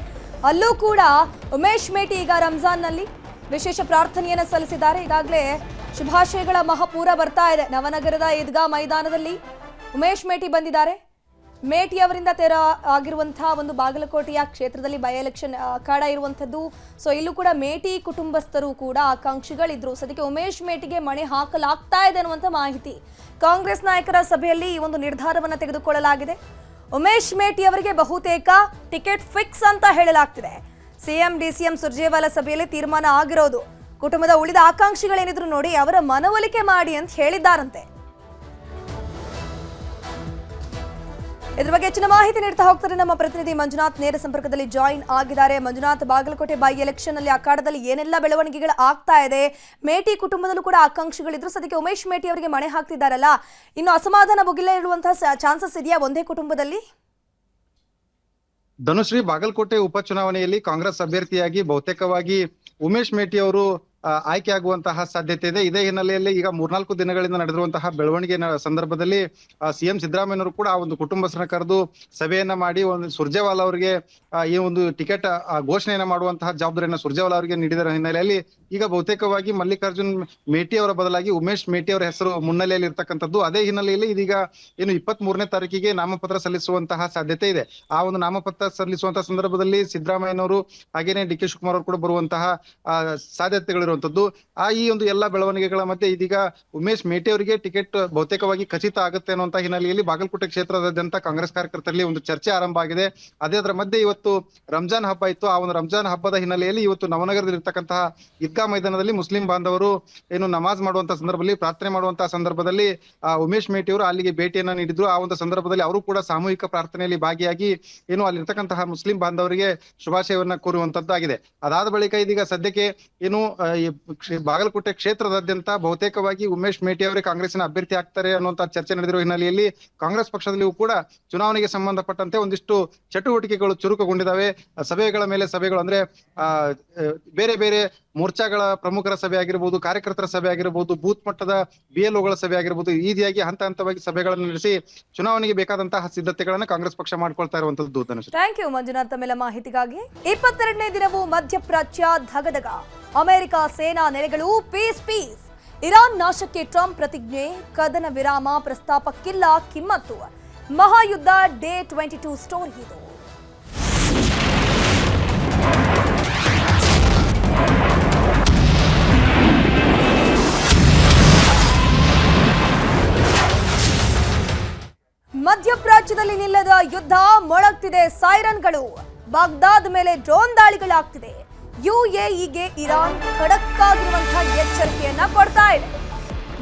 ಅಲ್ಲೂ ಕೂಡ ಉಮೇಶ್ ಮೇಟಿ ಈಗ ರಂಜಾನ್ನಲ್ಲಿ ವಿಶೇಷ ಪ್ರಾರ್ಥನೆಯನ್ನು ಸಲ್ಲಿಸಿದ್ದಾರೆ. ಈಗಾಗಲೇ ಶುಭಾಶಯಗಳ ಮಹಾಪೂರ ಬರ್ತಾ ಇದೆ. ನವನಗರದ ಈದ್ಗಾ ಮೈದಾನದಲ್ಲಿ ಉಮೇಶ್ ಮೇಟಿ ಬಂದಿದ್ದಾರೆ. ಮೇಟಿ ಅವರಿಂದ ತೆರ ಆಗಿರುವಂತಹ ಒಂದು ಬಾಗಲಕೋಟೆಯ ಕ್ಷೇತ್ರದಲ್ಲಿ ಬೈ ಎಲೆಕ್ಷನ್ ಅಖಾಡ ಇರುವಂಥದ್ದು. ಸೊ ಇಲ್ಲೂ ಕೂಡ ಮೇಟಿ ಕುಟುಂಬಸ್ಥರು ಕೂಡ ಆಕಾಂಕ್ಷಿಗಳಿದ್ರು. ಸದ್ಯಕ್ಕೆ ಉಮೇಶ್ ಮೇಟಿಗೆ ಮಣೆ ಹಾಕಲಾಗ್ತಾ ಇದೆ ಅನ್ನುವಂಥ ಮಾಹಿತಿ. ಕಾಂಗ್ರೆಸ್ ನಾಯಕರ ಸಭೆಯಲ್ಲಿ ಈ ಒಂದು ನಿರ್ಧಾರವನ್ನು ತೆಗೆದುಕೊಳ್ಳಲಾಗಿದೆ. ಉಮೇಶ್ ಮೇಟಿ ಅವರಿಗೆ ಬಹುತೇಕ ಟಿಕೆಟ್ ಫಿಕ್ಸ್ ಅಂತ ಹೇಳಲಾಗ್ತಿದೆ. ಸಿಎಂ ಡಿಸಿಎಂ ಸುರ್ಜೇವಾಲಾ ಸಭೆಯಲ್ಲಿ ತೀರ್ಮಾನ ಆಗಿರೋದು. ಕುಟುಂಬದ ಉಳಿದ ಆಕಾಂಕ್ಷಿಗಳೇನಿದ್ರು ನೋಡಿ ಅವರ ಮನವೊಲಿಕೆ ಮಾಡಿ ಅಂತ ಹೇಳಿದ್ದಾರಂತೆ. ಇದ್ರ ಬಗ್ಗೆ ಹೆಚ್ಚಿನ ಮಾಹಿತಿ ನೀಡ್ತಾ ಹೋಗ್ತಾರೆ ನಮ್ಮ ಪ್ರತಿನಿಧಿ ಮಂಜುನಾಥ್. ನೇರ ಸಂಪರ್ಕದಲ್ಲಿ ಜಾಯಿನ್ ಆಗಿದ್ದಾರೆ. ಮಂಜುನಾಥ್, ಬಾಗಲಕೋಟೆ ಬೈ ಎಲೆಕ್ಷನ್ ನಲ್ಲಿ ಅಖಾಡದಲ್ಲಿ ಏನೆಲ್ಲ ಬೆಳವಣಿಗೆಗಳು ಆಗ್ತಾ ಇದೆ? ಮೇಟಿ ಕುಟುಂಬದಲ್ಲೂ ಕೂಡ ಆಕಾಂಕ್ಷಿಗಳಿದ್ರು. ಸದ್ಯಕ್ಕೆ ಉಮೇಶ್ ಮೇಟಿ ಅವರಿಗೆ ಮಣೆ ಹಾಕ್ತಿದ್ದಾರಲ್ಲ, ಇನ್ನು ಅಸಮಾಧಾನ ಮುಗಿಲೇ ಇರುವಂತಹ ಚಾನ್ಸಸ್ ಇದೆಯಾ ಒಂದೇ ಕುಟುಂಬದಲ್ಲಿ? ಧನುಶ್ರೀ, ಬಾಗಲಕೋಟೆ ಉಪಚುನಾವಣೆಯಲ್ಲಿ ಕಾಂಗ್ರೆಸ್ ಅಭ್ಯರ್ಥಿಯಾಗಿ ಬಹುತೇಕವಾಗಿ ಉಮೇಶ್ ಮೇಟಿ ಅವರು ಆಯ್ಕೆ ಆಗುವಂತಹ ಸಾಧ್ಯತೆ ಇದೆ. ಇದೇ ಹಿನ್ನೆಲೆಯಲ್ಲಿ ಈಗ 3-4 ದಿನಗಳಿಂದ ನಡೆದಿರುವಂತಹ ಬೆಳವಣಿಗೆ ಸಂದರ್ಭದಲ್ಲಿ ಸಿಎಂ ಸಿದ್ದರಾಮಯ್ಯನವರು ಕೂಡ ಆ ಒಂದು ಕುಟುಂಬಸ್ಥರನ್ನ ಕರೆದು ಸಭೆಯನ್ನ ಮಾಡಿ ಒಂದು ಸುರ್ಜೇವಾಲಾ ಅವರಿಗೆ ಈ ಒಂದು ಟಿಕೆಟ್ ಘೋಷಣೆಯನ್ನ ಮಾಡುವಂತಹ ಜವಾಬ್ದಾರಿಯನ್ನ ಸುರ್ಜೇವಾಲಾ ಅವರಿಗೆ ನೀಡಿದ ಹಿನ್ನೆಲೆಯಲ್ಲಿ ಈಗ ಬಹುತೇಕವಾಗಿ ಮಲ್ಲಿಕಾರ್ಜುನ್ ಮೇಟಿ ಅವರ ಬದಲಾಗಿ ಉಮೇಶ್ ಮೇಟಿ ಅವರ ಹೆಸರು ಮುನ್ನೆಲೆಯಲ್ಲಿ ಇರ್ತಕ್ಕಂಥದ್ದು. ಅದೇ ಹಿನ್ನೆಲೆಯಲ್ಲಿ ಇದೀಗ ಏನು 23ನೇ ತಾರೀಕಿಗೆ ನಾಮಪತ್ರ ಸಲ್ಲಿಸುವಂತಹ ಸಾಧ್ಯತೆ ಇದೆ. ಆ ಒಂದು ನಾಮಪತ್ರ ಸಲ್ಲಿಸುವಂತಹ ಸಂದರ್ಭದಲ್ಲಿ ಸಿದ್ದರಾಮಯ್ಯನವರು ಹಾಗೇನೆ ಡಿ ಕೆ ಶಿವಕುಮಾರ್ ಅವರು ಕೂಡ ಬರುವಂತಹ ಸಾಧ್ಯತೆಗಳಿರುವಂತದ್ದು. ಈ ಒಂದು ಎಲ್ಲಾ ಬೆಳವಣಿಗೆಗಳ ಮಧ್ಯೆ ಇದೀಗ ಉಮೇಶ್ ಮೇಟಿ ಅವರಿಗೆ ಟಿಕೆಟ್ ಬಹುತೇಕವಾಗಿ ಖಚಿತ ಆಗುತ್ತೆ ಅನ್ನುವಂತಹ ಹಿನ್ನೆಲೆಯಲ್ಲಿ ಬಾಗಲಕೋಟೆ ಕ್ಷೇತ್ರದಾದ್ಯಂತ ಕಾಂಗ್ರೆಸ್ ಕಾರ್ಯಕರ್ತರಲ್ಲಿ ಒಂದು ಚರ್ಚೆ ಆರಂಭ ಆಗಿದೆ. ಅದೇ ಅದರ ಮಧ್ಯೆ ಇವತ್ತು ರಂಜಾನ್ ಹಬ್ಬ ಇತ್ತು. ಆ ಒಂದು ರಂಜಾನ್ ಹಬ್ಬದ ಹಿನ್ನೆಲೆಯಲ್ಲಿ ಇವತ್ತು ನವನಗರದಲ್ಲಿರ್ತಕ್ಕಂತಹ ಈದ್ಗಾ ಮೈದಾನದಲ್ಲಿ ಮುಸ್ಲಿಂ ಬಾಂಧವರು ಏನು ನಮಾಜ್ ಮಾಡುವಂತಹ ಸಂದರ್ಭದಲ್ಲಿ, ಪ್ರಾರ್ಥನೆ ಮಾಡುವಂತಹ ಸಂದರ್ಭದಲ್ಲಿ ಉಮೇಶ್ ಮೇಟಿ ಅವರು ಅಲ್ಲಿಗೆ ಭೇಟಿಯನ್ನ ನೀಡಿದ್ರು. ಆ ಒಂದು ಸಂದರ್ಭದಲ್ಲಿ ಅವರು ಕೂಡ ಸಾಮೂಹಿಕ ಪ್ರಾರ್ಥನೆಯಲ್ಲಿ ಭಾಗಿಯಾಗಿ ಏನು ಅಲ್ಲಿರ್ತಕ್ಕಂತಹ ಮುಸ್ಲಿಂ ಬಾಂಧವರಿಗೆ ಶುಭಾಶಯವನ್ನ ಕೋರುವಂತದ್ದಾಗಿದೆ. ಅದಾದ ಬಳಿಕ ಇದೀಗ ಸದ್ಯಕ್ಕೆ ಏನು ಬಾಗಲಕೋಟೆ ಕ್ಷೇತ್ರದಾದ್ಯಂತ ಬಹುತೇಕವಾಗಿ ಉಮೇಶ್ ಮೇಟಿ ಅವರೇ ಕಾಂಗ್ರೆಸ್ಸಿನ ಅಭ್ಯರ್ಥಿ ಆಗ್ತಾರೆ ಅನ್ನುವಂತ ಚರ್ಚೆ ನಡೆದಿರುವ ಹಿನ್ನೆಲೆಯಲ್ಲಿ ಕಾಂಗ್ರೆಸ್ ಪಕ್ಷದಲ್ಲಿಯೂ ಕೂಡ ಚುನಾವಣೆಗೆ ಸಂಬಂಧಪಟ್ಟಂತೆ ಒಂದಿಷ್ಟು ಚಟುವಟಿಕೆಗಳು ಚುರುಕುಗೊಂಡಿದ್ದಾವೆ. ಸಭೆಗಳ ಮೇಲೆ ಸಭೆಗಳು ಅಂದ್ರೆ ಬೇರೆ ಬೇರೆ ಮೋರ್ಚಾಗಳ ಪ್ರಮುಖರ ಸಭೆ ಆಗಿರ್ಬೋದು, ಕಾರ್ಯಕರ್ತರ ಸಭೆ ಆಗಿರ್ಬೋದು, ಬೂತ್ ಮಟ್ಟದ BLOಗಳ ಸಭೆ ಆಗಿರ್ಬೋದು, ಈ ರೀತಿಯಾಗಿ ಹಂತ ಹಂತವಾಗಿ ಸಭೆಗಳನ್ನು ನಡೆಸಿ ಚುನಾವಣೆಗೆ ಬೇಕಾದಂತಹ ಸಿದ್ಧತೆಗಳನ್ನ ಕಾಂಗ್ರೆಸ್ ಪಕ್ಷ ಮಾಡ್ಕೊಳ್ತಾ ಇರುವಂತದ್ದು. ಥ್ಯಾಂಕ್ ಯು ಮಂಜುನಾಥ್ ತಮ್ಮೆಲ್ಲ ಮಾಹಿತಿಗಾಗಿ. 22ನೇ ದಿನವೂ ಮಧ್ಯಪ್ರಾಚ್ಯ ಧಗಧಗ. ಅಮೆರಿಕ ಸೇನಾ ನೆಲೆಗಳು ಪೀಸ್. ಇರಾನ್ ನಾಶಕ್ಕೆ ಟ್ರಂಪ್ ಪ್ರತಿಜ್ಞೆ. ಕದನ ವಿರಾಮ ಪ್ರಸ್ತಾಪಕ್ಕಿಲ್ಲ ಕಿಮ್ಮತ್ತು. ಮಹಾಯುದ್ಧ ಡೇ 22 ಸ್ಟೋರಿ ಇದು. ಮಧ್ಯಪ್ರಾಚ್ಯದಲ್ಲಿ ನಿಲ್ಲದ ಯುದ್ಧ, ಮೊಳಗ್ತಿದೆ ಸೈರನ್ಗಳು. ಬಾಗ್ದಾದ್ ಮೇಲೆ ಡ್ರೋನ್ ದಾಳಿಗಳಾಗ್ತಿದೆ. UAEಗೆ ಇರಾನ್ ಖಡಕ್ ಆಗಿರುವಂತಹ ಎಚ್ಚರಿಕೆಯನ್ನ ಕೊಡ್ತಾ ಇದೆ.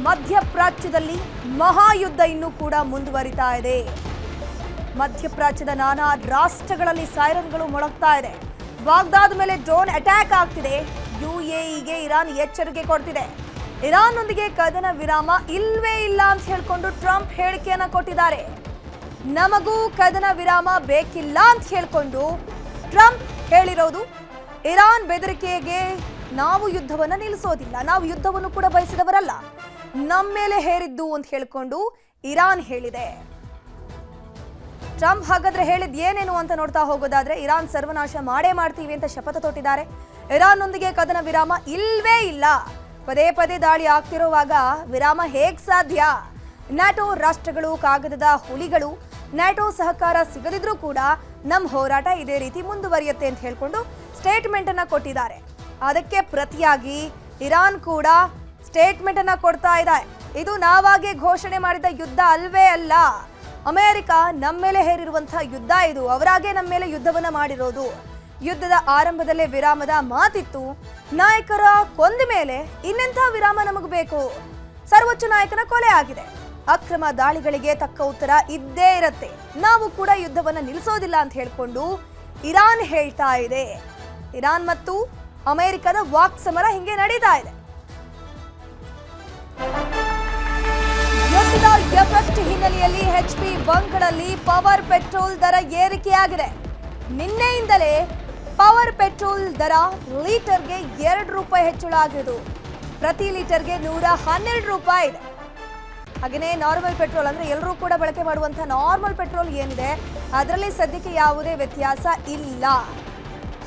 ಮಧ್ಯಪ್ರಾಚ್ಯದಲ್ಲಿ ಮಹಾಯುದ್ಧ ಇನ್ನೂ ಕೂಡ ಮುಂದುವರಿತಾ ಇದೆ. ಮಧ್ಯಪ್ರಾಚ್ಯದ ನಾನಾ ರಾಷ್ಟ್ರಗಳಲ್ಲಿ ಸೈರನ್ಗಳು ಮೊಳಗ್ತಾ ಇದೆ. ಬಾಗ್ದಾದ್ ಮೇಲೆ ಡ್ರೋನ್ ಅಟ್ಯಾಕ್ ಆಗ್ತಿದೆ. UAEಗೆ ಇರಾನ್ ಎಚ್ಚರಿಕೆ ಕೊಡ್ತಿದೆ. ಇರಾನ್ನೊಂದಿಗೆ ಕದನ ವಿರಾಮ ಇಲ್ವೇ ಇಲ್ಲ ಅಂತ ಹೇಳ್ಕೊಂಡು ಟ್ರಂಪ್ ಹೇಳಿಕೆಯನ್ನ ಕೊಟ್ಟಿದ್ದಾರೆ. ನಮಗೂ ಕದನ ವಿರಾಮ ಬೇಕಿಲ್ಲ ಅಂತ ಹೇಳ್ಕೊಂಡು ಟ್ರಂಪ್ ಹೇಳಿರೋದು. ಇರಾನ್ ಬೆದರಿಕೆಗೆ ನಾವು ಯುದ್ಧವನ್ನ ನಿಲ್ಲಿಸೋದಿಲ್ಲ, ನಾವು ಯುದ್ಧವನ್ನು ಕೂಡ ಬಯಸಿದವರಲ್ಲ, ನಮ್ಮ ಮೇಲೆ ಹೇರಿದ್ದು ಅಂತ ಹೇಳ್ಕೊಂಡು ಇರಾನ್ ಹೇಳಿದೆ. ಟ್ರಂಪ್ ಹಾಗಾದ್ರೆ ಹೇಳಿದ್ ಏನೇನು ಅಂತ ನೋಡ್ತಾ ಹೋಗೋದಾದ್ರೆ, ಇರಾನ್ ಸರ್ವನಾಶ ಮಾಡೇ ಮಾಡ್ತೀವಿ ಅಂತ ಶಪಥ ತೊಟ್ಟಿದ್ದಾರೆ. ಇರಾನ್ನೊಂದಿಗೆ ಕದನ ವಿರಾಮ ಇಲ್ವೇ ಇಲ್ಲ. ಪದೇ ಪದೇ ದಾಳಿ ಆಗ್ತಿರುವಾಗ ವಿರಾಮ ಹೇಗ್ ಸಾಧ್ಯ? ನ್ಯಾಟೋ ರಾಷ್ಟ್ರಗಳು ಕಾಗದದ ಹುಲಿಗಳು. ನ್ಯಾಟೋ ಸಹಕಾರ ಸಿಗದಿದ್ರೂ ಕೂಡ ನಮ್ಮ ಹೋರಾಟ ಇದೇ ರೀತಿ ಮುಂದುವರಿಯುತ್ತೆ ಅಂತ ಹೇಳ್ಕೊಂಡು ಸ್ಟೇಟ್ಮೆಂಟ್ ಅನ್ನ ಕೊಟ್ಟಿದ್ದಾರೆ. ಅದಕ್ಕೆ ಪ್ರತಿಯಾಗಿ ಇರಾನ್ ಕೂಡ ಸ್ಟೇಟ್ಮೆಂಟ್ ಅನ್ನ ಕೊಡ್ತಾ ಇದೆ. ಇದು ನಾವಾಗೆ ಘೋಷಣೆ ಮಾಡಿದ ಯುದ್ಧ ಅಲ್ವೇ ಅಲ್ಲ, ಅಮೆರಿಕ ನಮ್ಮ ಮೇಲೆ ಹೇರಿರುವಂತಹ ಯುದ್ಧ ಇದು, ಅವರಾಗೆ ನಮ್ಮ ಮೇಲೆ ಯುದ್ಧವನ್ನ ಮಾಡಿರೋದು. ಯುದ್ಧದ ಆರಂಭದಲ್ಲೇ ವಿರಾಮದ ಮಾತಿತ್ತು, ನಾಯಕರ ಕೊಂದ ಮೇಲೆ ಇನ್ನೆಂಥ ವಿರಾಮ ನಮಗೆ ಬೇಕು? ಸರ್ವೋಚ್ಚ ನಾಯಕನ ಕೊಲೆ ಆಗಿದೆ, ಅಕ್ರಮ ದಾಳಿಗಳಿಗೆ ತಕ್ಕ ಉತ್ತರ ಇದ್ದೇ ಇರತ್ತೆ, ನಾವು ಕೂಡ ಯುದ್ಧವನ್ನ ನಿಲ್ಲಿಸೋದಿಲ್ಲ ಅಂತ ಹೇಳ್ಕೊಂಡು ಇರಾನ್ ಹೇಳ್ತಾ ಇದೆ. ಇರಾನ್ ಮತ್ತು ಅಮೆರಿಕದ ವಾಕ್ ಸಮರ ಹಿಂಗೆ ನಡೀತಾ ಇದೆ. ಯುದ್ಧದ ಎಫೆಕ್ಟ್ ಹಿನ್ನೆಲೆಯಲ್ಲಿ HP ಬಂಕ್ಗಳಲ್ಲಿ ಪವರ್ ಪೆಟ್ರೋಲ್ ದರ ಏರಿಕೆಯಾಗಿದೆ. ನಿನ್ನೆಯಿಂದಲೇ ಪವರ್ ಪೆಟ್ರೋಲ್ ದರ ಲೀಟರ್ಗೆ 2 ರೂಪಾಯಿ ಹೆಚ್ಚಳ ಆಗಿದ್ದು ಪ್ರತಿ ಲೀಟರ್ಗೆ 112 ರೂಪಾಯಿ ಇದೆ. ಹಾಗೆಯೇ ನಾರ್ಮಲ್ ಪೆಟ್ರೋಲ್ ಅಂದ್ರೆ ಎಲ್ಲರೂ ಕೂಡ ಬಳಕೆ ಮಾಡುವಂತಹ ನಾರ್ಮಲ್ ಪೆಟ್ರೋಲ್ ಏನಿದೆ ಅದರಲ್ಲಿ ಸದ್ಯಕ್ಕೆ ಯಾವುದೇ ವ್ಯತ್ಯಾಸ ಇಲ್ಲ.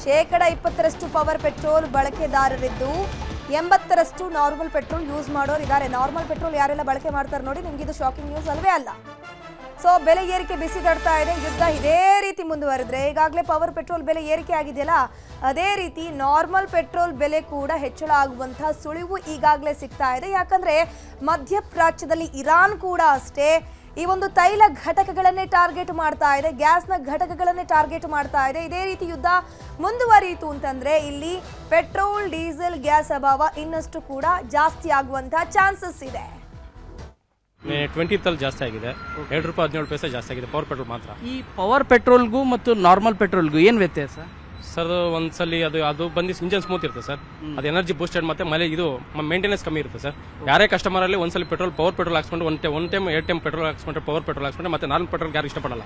20% ಪವರ್ ಪೆಟ್ರೋಲ್ ಬಳಕೆದಾರರಿದ್ದು 80% ನಾರ್ಮಲ್ ಪೆಟ್ರೋಲ್ ಯೂಸ್ ಮಾಡೋರು ಇದ್ದಾರೆ. ನಾರ್ಮಲ್ ಪೆಟ್ರೋಲ್ ಯಾರೆಲ್ಲ ಬಳಕೆ ಮಾಡ್ತಾರೆ ನೋಡಿ, ನಿಮ್ಗೆ ಇದು ಶಾಕಿಂಗ್ ನ್ಯೂಸ್ ಅಲ್ವೇ ಅಲ್ಲ. ಸೊ ಬೆಲೆ ಏರಿಕೆ ಬಿಸಿ ತಡ್ತಾ ಇದೆ. ಯುದ್ಧ ಇದೇ ರೀತಿ ಮುಂದುವರೆದ್ರೆ, ಈಗಾಗಲೇ ಪವರ್ ಪೆಟ್ರೋಲ್ ಬೆಲೆ ಏರಿಕೆ ಆಗಿದೆಯಲ್ಲ, ಅದೇ ರೀತಿ ನಾರ್ಮಲ್ ಪೆಟ್ರೋಲ್ ಬೆಲೆ ಕೂಡ ಹೆಚ್ಚಳ ಆಗುವಂತಹ ಸುಳಿವು ಈಗಾಗಲೇ ಸಿಗ್ತಾ ಇದೆ. ಯಾಕಂದ್ರೆ ಮಧ್ಯಪ್ರಾಚ್ಯದಲ್ಲಿ ಇರಾನ್ ಕೂಡ ಅಷ್ಟೇ ಈ ಒಂದು ತೈಲ ಘಟಕಗಳನ್ನೇ ಟಾರ್ಗೆಟ್ ಮಾಡ್ತಾ ಇದೆ, ಗ್ಯಾಸ್ನ ಘಟಕಗಳನ್ನೇ ಟಾರ್ಗೆಟ್ ಮಾಡ್ತಾ ಇದೆ. ಇದೇ ರೀತಿ ಯುದ್ಧ ಮುಂದುವರಿಯಿತು ಅಂತಂದ್ರೆ ಇಲ್ಲಿ ಪೆಟ್ರೋಲ್, ಡೀಸೆಲ್, ಗ್ಯಾಸ್ ಅಭಾವ ಇನ್ನಷ್ಟು ಕೂಡ ಜಾಸ್ತಿ ಆಗುವಂತಹ ಚಾನ್ಸಸ್ ಇದೆ. 20 ಜಾಸ್ತಿ ಆಗಿದೆ, 2 ರೂಪಾಯಿ 17 ಪೈಸೆ ಜಾಸ್ತಿ ಆಗಿದೆ ಪವರ್ ಪೆಟ್ರೋಲ್ ಮಾತ್ರ. ಈ ಪವರ್ ಪೆಟ್ರೋಲ್ಗೂ ಮತ್ತು ನಾರ್ಮಲ್ ಪೆಟ್ರೋಲ್ಗೂ ಏನು ವ್ಯತ್ಯಾಸ ಸರ್? ಒಂದ್ಸಲಿ ಅದು ಬಂದು ಇಂಜನ್ ಸ್ಮೂತ್ ಇರುತ್ತೆ ಸರ್, ಅದು ಎನರ್ಜಿ ಬೂಸ್ಟೆಡ್ ಮತ್ತೆ ಇದು ಮೇಂಟೆನೆನ್ಸ್ ಕಮ್ಮಿ ಇರುತ್ತೆ ಸರ್. ಯಾರೇ ಕಸ್ಟಮರ್ ಅಲ್ಲಿ ಒಂದ್ಸಲಿ ಪವರ್ ಪೆಟ್ರೋಲ್ ಹಾಕ್ಸ್ಕೊಂಡು ಒನ್ ಟೈಮ್ 2 ಟೈಮ್ ಪೆಟ್ರೋಲ್ ಹಾಕ್ಸ್ಕೊಂಡ್ರೆ ಪವರ್ ಪೆಟ್ರೋಲ್ ಹಾಕ್ಸ್ಕೊಂಡ್ರೆ ಮತ್ತೆ ನಾರ್ಮಲ್ ಪೆಟ್ರೋಲ್ ಯಾರು ಇಷ್ಟಪಡಲ್ಲ.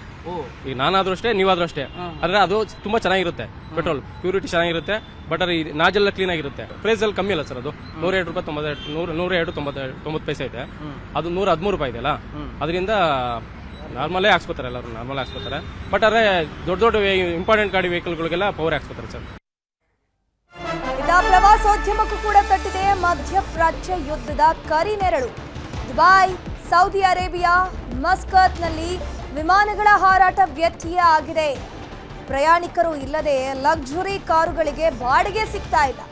ಈಗ ನಾನಾದ್ರೂ ಅಷ್ಟೇ, ನೀವಾದ್ರೂ ಅಷ್ಟೇ. ಆದ್ರೆ ಅದು ತುಂಬಾ ಚೆನ್ನಾಗಿರುತ್ತೆ, ಪೆಟ್ರೋಲ್ ಪ್ಯೂರಿಟಿ ಚೆನ್ನಾಗಿರುತ್ತೆ, ಬಟ್ ಅದು ನಾಜೆಲ್ಲ ಕ್ಲೀನ್ ಆಗಿರುತ್ತೆ. ಪ್ರೈಸ್ ಅಲ್ಲಿ ಕಮ್ಮಿ ಅಲ್ಲ ಸರ್, ಅದು 102 ರೂಪಾಯಿ 102.90 ಪೈಸೆ ಇದೆ, ಅದು 113 ರೂಪಾಯಿ ಇದೆ ಅಲ್ಲ. ಅದರಿಂದ ನಾರ್ಮಲೇ ಹಾಕ್ಸ್ಕೊತಾರೆ, ಎಲ್ಲರೂ ನಾರ್ಮಲ್ ಹಾಕ್ಸ್ಕೊತಾರೆ. ಬಟ್ ಆದ್ರೆ ದೊಡ್ಡ ಇಂಪಾರ್ಟೆಂಟ್ ಗಾಡಿ ವೆಹಿಕಲ್ಗಳಿಗೆಲ್ಲ ಪವರ್ ಹಾಕ್ಸ್ಕೊತಾರೆ ಸರ್. ಪ್ರವಾಸೋದ್ಯಮಕ್ಕೂ ಕೂಡ ತಟ್ಟಿದೆ ಮಧ್ಯಪ್ರಾಚ್ಯ ಯುದ್ಧದ ಕರಿನೆರಳು. ದುಬೈ, ಸೌದಿ ಅರೇಬಿಯಾ, ಮಸ್ಕತ್ನಲ್ಲಿ ವಿಮಾನಗಳ ಹಾರಾಟ ವ್ಯತ್ಯಯ ಆಗಿದೆ. ಪ್ರಯಾಣಿಕರು ಇಲ್ಲದೆ ಲಕ್ಸುರಿ ಕಾರುಗಳಿಗೆ ಬಾಡಿಗೆ ಸಿಗ್ತಾ ಇಲ್ಲ.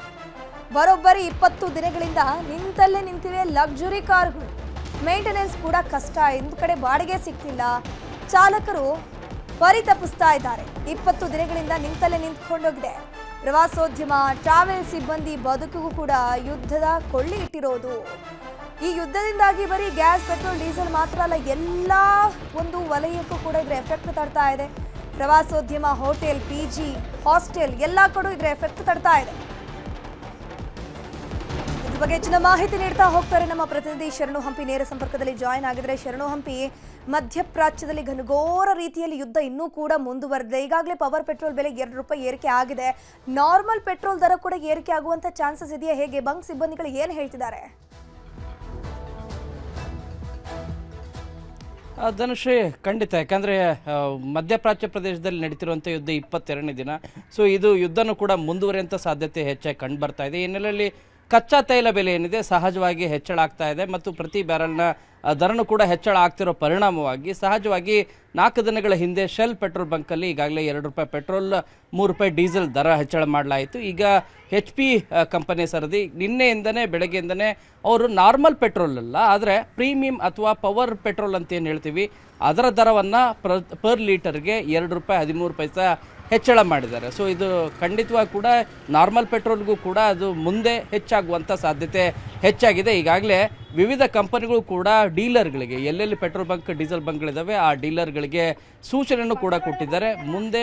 ಬರೋಬ್ಬರಿ 20 ದಿನಗಳಿಂದ ನಿಂತಲ್ಲೇ ನಿಂತಿವೆ ಲಕ್ಸುರಿ ಕಾರುಗಳು. ಮೇಂಟೆನೆನ್ಸ್ ಕೂಡ ಕಷ್ಟ, ಒಂದು ಕಡೆ ಬಾಡಿಗೆ ಸಿಗ್ತಿಲ್ಲ, ಚಾಲಕರು ಪರಿತಪಿಸ್ತಾ ಇದ್ದಾರೆ. 20 ದಿನಗಳಿಂದ ನಿಂತಲ್ಲೇ ನಿಂತ್ಕೊಂಡೋಗಿದೆ. ಪ್ರವಾಸೋದ್ಯಮ, ಟ್ರಾವೆಲ್ ಸಿಬ್ಬಂದಿ ಬದುಕಿಗೂ ಕೂಡ ಯುದ್ಧದ ಕೊಳ್ಳಿ ಇಟ್ಟಿರೋದು. ಈ ಯುದ್ಧದಿಂದಾಗಿ ಬರೀ ಗ್ಯಾಸ್, ಪೆಟ್ರೋಲ್, ಡೀಸೆಲ್ ಮಾತ್ರ ಅಲ್ಲ, ಎಲ್ಲ ಒಂದು ವಲಯಕ್ಕೂ ಕೂಡ ಇದ್ರ ಎಫೆಕ್ಟ್ ತಡ್ತಾ ಇದೆ. ಪ್ರವಾಸೋದ್ಯಮ, ಹೋಟೆಲ್, PG, ಹಾಸ್ಟೆಲ್ ಎಲ್ಲ ಕಡೆ ಇದ್ರ ಎಫೆಕ್ಟ್ ತಡ್ತಾ ಇದೆ. ಇದ್ರ ಬಗ್ಗೆ ಹೆಚ್ಚಿನ ಮಾಹಿತಿ ನೀಡ್ತಾ ಹೋಗ್ತಾರೆ ನಮ್ಮ ಪ್ರತಿನಿಧಿ ಶರಣು ಹಂಪಿ. ನೇರ ಸಂಪರ್ಕದಲ್ಲಿ ಜಾಯಿನ್ ಆಗಿದ್ರೆ ಶರಣು ಹಂಪಿ, ಮಧ್ಯಪ್ರಾಚ್ಯದಲ್ಲಿ ಘನಘೋರ ರೀತಿಯಲ್ಲಿ ಯುದ್ಧ ಇನ್ನೂ ಕೂಡ ಮುಂದುವರೆದಿದೆ. ಈಗಾಗಲೇ ಪವರ್ ಪೆಟ್ರೋಲ್ ಬೆಲೆ 2 ರೂಪಾಯಿ ಏರಿಕೆ ಆಗಿದೆ. ನಾರ್ಮಲ್ ಪೆಟ್ರೋಲ್ ದರ ಕೂಡ ಏರಿಕೆ ಆಗುವಂತ ಚಾನ್ಸಸ್ ಇದೆಯಾ? ಹೇಗೆ ಬಂಕ್ ಸಿಬ್ಬಂದಿಗಳು ಏನು ಹೇಳ್ತಿದ್ದಾರೆ? ಧನುಶ್ರೀ, ಖಂಡಿತ. ಯಾಕಂದರೆ ಮಧ್ಯಪ್ರಾಚ್ಯ ಪ್ರದೇಶದಲ್ಲಿ ನಡೀತಿರುವಂಥ ಯುದ್ಧ 22ನೇ ದಿನ. ಸೊ ಇದು ಯುದ್ಧನೂ ಕೂಡ ಮುಂದುವರಿಯುವಂಥ ಸಾಧ್ಯತೆ ಹೆಚ್ಚಾಗಿ ಕಂಡು ಬರ್ತಾ ಇದೆ. ಈ ಹಿನ್ನೆಲೆಯಲ್ಲಿ ಕಚ್ಚಾ ತೈಲ ಬೆಲೆ ಏನಿದೆ ಸಹಜವಾಗಿ ಹೆಚ್ಚಳ ಆಗ್ತಾ ಇದೆ ಮತ್ತು ಪ್ರತಿ ಬ್ಯಾರಲ್ನ ದರನೂ ಕೂಡ ಹೆಚ್ಚಳ ಆಗ್ತಿರೋ ಪರಿಣಾಮವಾಗಿ ಸಹಜವಾಗಿ 4 ದಿನಗಳ ಹಿಂದೆ ಶೆಲ್ ಪೆಟ್ರೋಲ್ ಬಂಕಲ್ಲಿ ಈಗಾಗಲೇ 2 ರೂಪಾಯಿ ಪೆಟ್ರೋಲ್, 3 ರೂಪಾಯಿ ಡೀಸೆಲ್ ದರ ಹೆಚ್ಚಳ ಮಾಡಲಾಯಿತು. ಈಗ HP ಕಂಪನಿ ಸರದಿ ನಿನ್ನೆಯಿಂದನೇ ಬೆಳಗ್ಗೆಯಿಂದನೇ ಅವರು ನಾರ್ಮಲ್ ಪೆಟ್ರೋಲ್ ಅಲ್ಲ, ಆದರೆ ಪ್ರೀಮಿಯಂ ಅಥವಾ ಪವರ್ ಪೆಟ್ರೋಲ್ ಅಂತ ಏನು ಹೇಳ್ತೀವಿ ಅದರ ದರವನ್ನು ಪರ್ ಲೀಟರ್ಗೆ 2 ರೂಪಾಯಿ 13 ಪೈಸೆ ಹೆಚ್ಚಳ ಮಾಡಿದ್ದಾರೆ. ಸೊ ಇದು ಖಂಡಿತವಾಗಿ ಕೂಡ ನಾರ್ಮಲ್ ಪೆಟ್ರೋಲ್ಗೂ ಕೂಡ ಅದು ಮುಂದೆ ಹೆಚ್ಚಾಗುವಂಥ ಸಾಧ್ಯತೆ ಹೆಚ್ಚಾಗಿದೆ. ಈಗಾಗಲೇ ವಿವಿಧ ಕಂಪನಿಗಳು ಕೂಡ ಡೀಲರ್ಗಳಿಗೆ ಎಲ್ಲೆಲ್ಲಿ ಪೆಟ್ರೋಲ್ ಬಂಕ್ ಡೀಸೆಲ್ ಬಂಕ್ಗಳಿದ್ದಾವೆ ಆ ಡೀಲರ್ಗಳಿಗೆ ಸೂಚನೆಯನ್ನು ಕೂಡ ಕೊಟ್ಟಿದ್ದಾರೆ. ಮುಂದೆ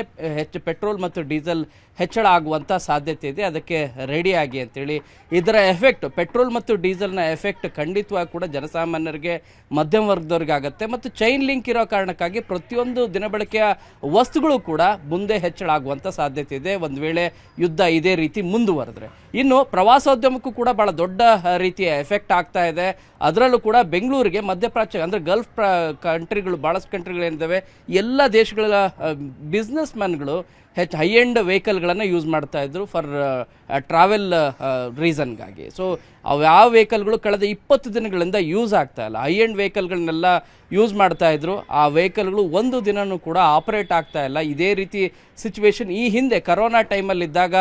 ಪೆಟ್ರೋಲ್ ಮತ್ತು ಡೀಸೆಲ್ ಹೆಚ್ಚಳ ಆಗುವಂಥ ಸಾಧ್ಯತೆ ಇದೆ, ಅದಕ್ಕೆ ರೆಡಿಯಾಗಿ ಅಂತೇಳಿ. ಇದರ ಎಫೆಕ್ಟ್ ಪೆಟ್ರೋಲ್ ಮತ್ತು ಡೀಸೆಲ್ನ ಎಫೆಕ್ಟ್ ಖಂಡಿತವಾಗಿ ಕೂಡ ಜನಸಾಮಾನ್ಯರಿಗೆ, ಮಧ್ಯಮ ವರ್ಗದವ್ರಿಗೆ ಆಗುತ್ತೆ. ಮತ್ತು ಚೈನ್ ಲಿಂಕ್ ಇರೋ ಕಾರಣಕ್ಕಾಗಿ ಪ್ರತಿಯೊಂದು ದಿನಬಳಕೆಯ ವಸ್ತುಗಳು ಕೂಡ ಮುಂದೆ ಹೆಚ್ಚಳ ಆಗುವಂಥ ಸಾಧ್ಯತೆ ಇದೆ ಒಂದು ವೇಳೆ ಯುದ್ಧ ಇದೇ ರೀತಿ ಮುಂದುವರೆದ್ರೆ. ಇನ್ನು ಪ್ರವಾಸೋದ್ಯಮಕ್ಕೂ ಕೂಡ ಭಾಳ ದೊಡ್ಡ ರೀತಿಯ ಎಫೆಕ್ಟ್ ಆಗ್ತಾ ಇದೆ. ಅದರಲ್ಲೂ ಕೂಡ ಬೆಂಗಳೂರಿಗೆ ಮಧ್ಯಪ್ರಾಚ್ಯ ಅಂದರೆ ಗಲ್ಫ್ ಕಂಟ್ರಿಗಳು, ಭಾಳಷ್ಟು ಕಂಟ್ರಿಗಳೇನಿದ್ದಾವೆ ಎಲ್ಲ ದೇಶಗಳ ಬಿಸ್ನೆಸ್ ಮ್ಯಾನ್ಗಳು ಹೈ ಎಂಡ್ ವೆಹಿಕಲ್ಗಳನ್ನು ಯೂಸ್ ಮಾಡ್ತಾ ಇದ್ರು ಫಾರ್ ಟ್ರಾವೆಲ್ ರೀಸನ್ಗಾಗಿ. ಸೊ ಅವು ಯಾವ ವೆಹಿಕಲ್ಗಳು ಕಳೆದ 20 ದಿನಗಳಿಂದ ಯೂಸ್ ಆಗ್ತಾ ಇಲ್ಲ. ಹೈ ಎಂಡ್ ವೆಹಿಕಲ್ಗಳನ್ನೆಲ್ಲ ಯೂಸ್ ಮಾಡ್ತಾ ಇದ್ರು. ಆ ವೆಹಿಕಲ್ಗಳು ಒಂದು ದಿನವೂ ಕೂಡ ಆಪರೇಟ್ ಆಗ್ತಾ ಇಲ್ಲ. ಇದೇ ರೀತಿ ಸಿಚುವೇಶನ್ ಈ ಹಿಂದೆ ಕರೋನಾ ಟೈಮಲ್ಲಿದ್ದಾಗ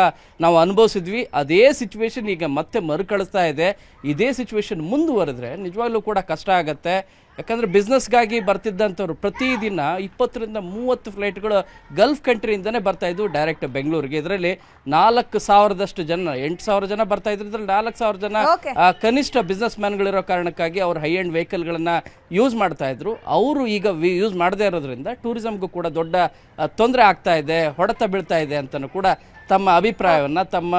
ನಾವು ಅನುಭವಿಸಿದ್ವಿ. ಅದೇ ಸಿಚುವೇಶನ್ ಈಗ ಮತ್ತೆ ಮರುಕಳಿಸ್ತಾ ಇದೆ. ಇದೇ ಸಿಚುವೇಶನ್ ಮುಂದುವರೆದ್ರೆ ನಿಜವಾಗ್ಲೂ ಕೂಡ ಕಷ್ಟ ಆಗುತ್ತೆ. ಯಾಕಂದರೆ ಬಿಸ್ನೆಸ್ಗಾಗಿ ಬರ್ತಿದ್ದಂಥವ್ರು ಪ್ರತಿದಿನ 20ರಿಂದ 30 ಫ್ಲೈಟ್ಗಳು ಗಲ್ಫ್ ಕಂಟ್ರಿಯಿಂದನೇ ಬರ್ತಾಯಿದ್ವು ಡೈರೆಕ್ಟ್ ಬೆಂಗಳೂರಿಗೆ. ಇದರಲ್ಲಿ 4,000ದಷ್ಟು ಜನ, 8,000 ಜನ ಬರ್ತಾ ಇದ್ರು. ಇದರಲ್ಲಿ 4,000 ಜನ ಕನಿಷ್ಠ ಬಿಸ್ನೆಸ್ ಮ್ಯಾನ್ಗಳಿರೋ ಕಾರಣಕ್ಕಾಗಿ ಅವ್ರು ಹೈ ಎಂಡ್ ವೆಹಿಕಲ್ಗಳನ್ನು ಯೂಸ್ ಮಾಡ್ತಾ ಇದ್ರು. ಅವರು ಈಗ ಯೂಸ್ ಮಾಡದೇ ಇರೋದ್ರಿಂದ ಟೂರಿಸಮ್ಗೂ ಕೂಡ ದೊಡ್ಡ ತೊಂದರೆ ಆಗ್ತಾ ಇದೆ, ಹೊಡೆತ ಬೀಳ್ತಾ ಇದೆ ಅಂತಲೂ ಕೂಡ ತಮ್ಮ ಅಭಿಪ್ರಾಯವನ್ನು, ತಮ್ಮ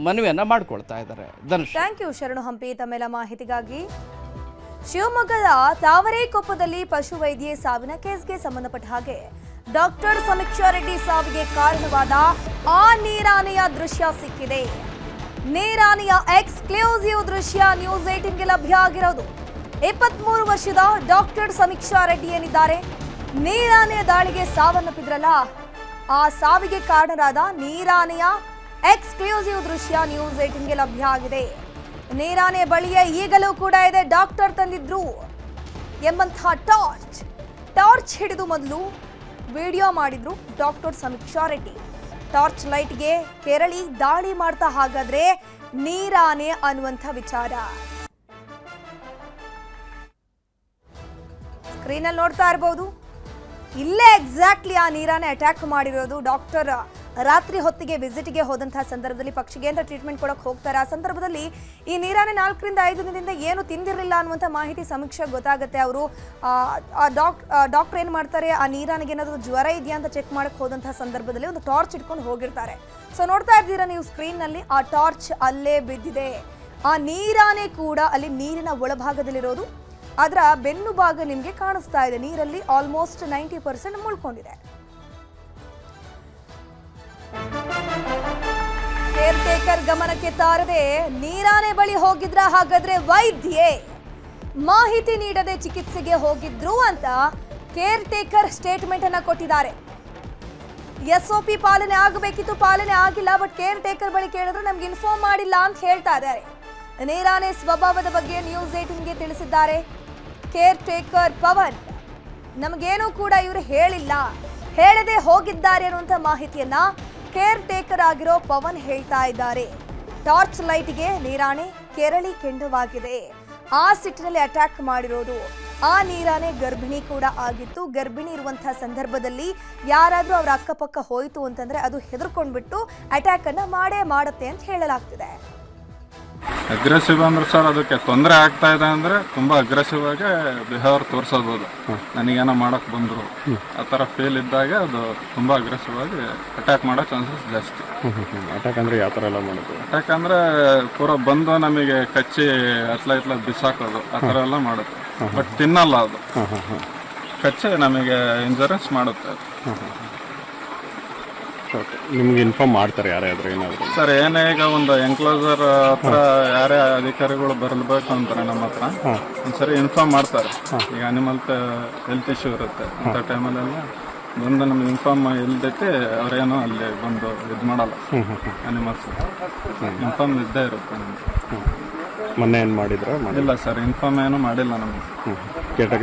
ಮನವಿಯನ್ನು ಮಾಡ್ಕೊಳ್ತಾ ಇದ್ದಾರೆ. ಧನುಷ್, ಥ್ಯಾಂಕ್ ಯು ಶರಣು ಹಂಪಿ ತಮ್ಮೆಲ್ಲ ಮಾಹಿತಿಗಾಗಿ. ಶಿವಮೊಗ್ಗದ ತಾವರೆಕೊಪ್ಪದಲ್ಲಿ ಪಶುವೈದ್ಯೆ ಸಾವಿನ ಕೇಸ್ಗೆ ಸಂಬಂಧಪಟ್ಟ ಹಾಗೆ ಡಾಕ್ಟರ್ ಸಮೀಕ್ಷಾ ರೆಡ್ಡಿ ಸಾವಿಗೆ ಕಾರಣವಾದ ಆ ನೀರಾನೆಯ ದೃಶ್ಯ ಸಿಕ್ಕಿದೆ. ನೀರಾನೆಯ ಎಕ್ಸ್ಕ್ಲೂಸಿವ್ ದೃಶ್ಯ ನ್ಯೂಸ್ 18ಗೆ ಲಭ್ಯ ಆಗಿರೋದು. 23 ವರ್ಷದ ಡಾಕ್ಟರ್ ಸಮೀಕ್ಷಾ ರೆಡ್ಡಿ ಏನಿದ್ದಾರೆ, ನೀರಾನೆಯ ದಾಳಿಗೆ ಸಾವನ್ನಪ್ಪಿದ್ರಲ್ಲ, ಆ ಸಾವಿಗೆ ಕಾರಣರಾದ ನೀರಾನೆಯ ಎಕ್ಸ್ಕ್ಲೂಸಿವ್ ದೃಶ್ಯ ನ್ಯೂಸ್ 18ಗೆ ಲಭ್ಯ ಆಗಿದೆ. ನೀರಾನೆ ಬಳಿಯೇ ಈಗಲೂ ಕೂಡ ಇದೆ ಡಾಕ್ಟರ್ ತಂದಿದ್ರು ಎಂಬಂತಹ ಟಾರ್ಚ್ ಹಿಡಿದು ಮೊದಲು ವಿಡಿಯೋ ಮಾಡಿದ್ರು ಡಾಕ್ಟರ್ ಸಮೀಕ್ಷಾ ರೆಡ್ಡಿ. ಟಾರ್ಚ್ ಲೈಟ್ಗೆ ಕೆರಳಿ ದಾಳಿ ಮಾಡ್ತಾ ಹಾಗಾದ್ರೆ ನೀರಾನೆ ಅನ್ನುವಂಥ ವಿಚಾರ ಸ್ಕ್ರೀನಲ್ಲಿ ನೋಡ್ತಾ ಇರಬಹುದು. ಇಲ್ಲೇ ಎಕ್ಸಾಕ್ಟ್ಲಿ ಆ ನೀರಾನೆ ಅಟ್ಯಾಕ್ ಮಾಡಿರೋದು. ಡಾಕ್ಟರ್ ರಾತ್ರಿ ಹೊತ್ತಿಗೆ ವಿಸಿಟ್ಗೆ ಹೋದಂತಹ ಸಂದರ್ಭದಲ್ಲಿ ಪಕ್ಷಿಗೆ ಅಂತ ಟ್ರೀಟ್ಮೆಂಟ್ ಕೊಡಕ್ಕೆ ಹೋಗ್ತಾರೆ. ಆ ಸಂದರ್ಭದಲ್ಲಿ ಈ ನೀರಾನೆ 4ರಿಂದ 5 ದಿನದಿಂದ ಏನು ತಿಂದಿರಲಿಲ್ಲ ಅನ್ನುವಂಥ ಮಾಹಿತಿ ಸಮೀಕ್ಷೆಗೆ ಗೊತ್ತಾಗುತ್ತೆ. ಅವರು ಡಾಕ್ಟರ್ ಏನು ಮಾಡ್ತಾರೆ, ಆ ನೀರಾನೆಗೆ ಏನಾದರೂ ಜ್ವರ ಇದೆಯಾ ಅಂತ ಚೆಕ್ ಮಾಡಕ್ಕೆ ಹೋದಂತಹ ಸಂದರ್ಭದಲ್ಲಿ ಒಂದು ಟಾರ್ಚ್ ಇಟ್ಕೊಂಡು ಹೋಗಿರ್ತಾರೆ. ಸೊ ನೋಡ್ತಾ ಇದ್ದೀರಾ ನೀವು ಸ್ಕ್ರೀನ್ನಲ್ಲಿ, ಆ ಟಾರ್ಚ್ ಅಲ್ಲೇ ಬಿದ್ದಿದೆ. ಆ ನೀರಾನೆ ಕೂಡ ಅಲ್ಲಿ ನೀರಿನ ಒಳಭಾಗದಲ್ಲಿರೋದು. ಅದರ ಬೆನ್ನು ಭಾಗ ನಿಮಗೆ ಕಾಣಿಸ್ತಾ ಇದೆ. ನೀರಲ್ಲಿ ಆಲ್ಮೋಸ್ಟ್ 90% ಮುಳ್ಕೊಂಡಿದೆ. ಕೇರ್ ಟೇಕರ್ ಗಮನಕ್ಕೆ ತಾರದೆ ನೀರಾನೆ ಬಳಿ ಹೋಗಿದ್ರ, ಹಾಗಾದ್ರೆ ವೈದ್ಯೆ ಮಾಹಿತಿ ನೀಡದೆ ಚಿಕಿತ್ಸೆಗೆ ಹೋಗಿದ್ರು ಅಂತ ಕೇರ್ ಟೇಕರ್ ಸ್ಟೇಟ್ಮೆಂಟ್ ಅನ್ನ ಕೊಟ್ಟಿದ್ದಾರೆ. SOP ಪಾಲನೆ ಆಗಬೇಕಿತ್ತು, ಪಾಲನೆ ಆಗಿಲ್ಲ. ಬಟ್ ಕೇರ್ ಟೇಕರ್ ಬಳಿ ಕೇಳಿದ್ರು ನಮ್ಗೆ ಇನ್ಫಾರ್ಮ್ ಮಾಡಿಲ್ಲ ಅಂತ ಹೇಳ್ತಾ ಇದ್ದಾರೆ. ನೀರಾನೆ ಸ್ವಭಾವದ ಬಗ್ಗೆ ನ್ಯೂಸ್ 18ಗೆ ತಿಳಿಸಿದ್ದಾರೆ ಕೇರ್ ಟೇಕರ್ ಪವನ್. ನಮಗೇನೂ ಕೂಡ ಇವರು ಹೇಳಿಲ್ಲ, ಹೇಳದೆ ಹೋಗಿದ್ದಾರೆ ಅನ್ನುವಂಥ ಮಾಹಿತಿಯನ್ನ ಕೇರ್ ಟೇಕರ್ ಆಗಿರೋ ಪವನ್ ಹೇಳ್ತಾ ಇದ್ದಾರೆ. ಟಾರ್ಚ್ ಲೈಟ್ಗೆ ನೀರಾನೆ ಕೆರಳಿ ಕೆಂಡವಾಗಿದೆ. ಆ ಸಿಟ್ಟಿನಲ್ಲಿ ಅಟ್ಯಾಕ್ ಮಾಡಿರೋದು. ಆ ನೀರಾನೆ ಗರ್ಭಿಣಿ ಕೂಡ ಆಗಿತ್ತು. ಗರ್ಭಿಣಿ ಇರುವಂತಹ ಸಂದರ್ಭದಲ್ಲಿ ಯಾರಾದ್ರೂ ಅವರ ಅಕ್ಕಪಕ್ಕ ಹೋಯಿತು ಅಂತಂದ್ರೆ ಅದು ಹೆದರ್ಕೊಂಡ್ಬಿಟ್ಟು ಅಟ್ಯಾಕ್ ಅನ್ನ ಮಾಡುತ್ತೆ ಅಂತ ಹೇಳಲಾಗ್ತಿದೆ. ಅಗ್ರೆಸಿವ್ ಅಂದ್ರೆ ಸರ್, ಅದಕ್ಕೆ ತೊಂದರೆ ಆಗ್ತಾ ಇದೆ ಅಂದ್ರೆ ತುಂಬಾ ಅಗ್ರೆಸಿವ್ ಆಗಿ ಬಿಹೇವಿಯರ್ ತೋರಿಸಬಹುದು. ನನಗೇನೋ ಮಾಡಕ್ ಬಂದ್ರು ಆ ತರ ಫೀಲ್ ಇದ್ದಾಗ ಅದು ತುಂಬಾ ಅಗ್ರೆಸಿವ್ ಆಗಿ ಅಟ್ಯಾಕ್ ಮಾಡೋ ಚಾನ್ಸಸ್ ಜಾಸ್ತಿ. ಅಟ್ಯಾಕ್ ಅಂದ್ರೆ ಯಾವ ತರ ಎಲ್ಲ ಮಾಡೋದು? ಅಟ್ಯಾಕ್ ಅಂದ್ರೆ ಪೂರ ಬಂದು ನಮಗೆ ಕಚ್ಚಿ ಅತ್ಲ ಬಿಸಾಕೋದು, ಆ ತರ ಎಲ್ಲ ಮಾಡುತ್ತೆ. ಬಟ್ ತಿನ್ನಲ್ಲ ಅದು, ಕಚ್ಚಿ ನಮಗೆ ಇಂಜುರೀಸ್ ಮಾಡುತ್ತೆ. ನಿಮ್ಗೆ ಇನ್ಫಾರ್ಮ್ ಮಾಡ್ತಾರೆ ಯಾರಾದ್ರೂ ಏನಾದ್ರು? ಸರ್ ಏನೇ ಈಗ ಒಂದು ಎನ್ಕ್ಲೋಸರ್ ಹತ್ರ ಯಾರೇ ಅಧಿಕಾರಿಗಳು ಬರಬೇಕು ಅಂತಾರೆ ನಮ್ಮ ಹತ್ರ, ಒಂದ್ಸರಿ ಇನ್ಫಾರ್ಮ್ ಮಾಡ್ತಾರೆ. ಈಗ ಅನಿಮಲ್ ಹೆಲ್ತ್ ಇಶ್ಯೂ ಇರುತ್ತೆ ಅಂತ ಟೈಮಲ್ಲೆಲ್ಲ ಬಂದು ನಮ್ಗೆ ಇನ್ಫಾರ್ಮ್ ಇಲ್ದೈತಿ, ಅವ್ರೇನೋ ಅಲ್ಲಿ ಬಂದು ಇದು ಮಾಡಲ್ಲ. ಅನಿಮಲ್ಸ್ ಇನ್ಫಾರ್ಮ್ ಇದ್ದೇ ಇರುತ್ತೆ ನಮ್ಗೆ. ಮೊನ್ನೆ ಏನು ಮಾಡಿದ್ರ? ಇಲ್ಲ ಸರ್, ಇನ್ಫಾರ್ಮ್ ಏನು ಮಾಡಿಲ್ಲ ನಮಗೆ.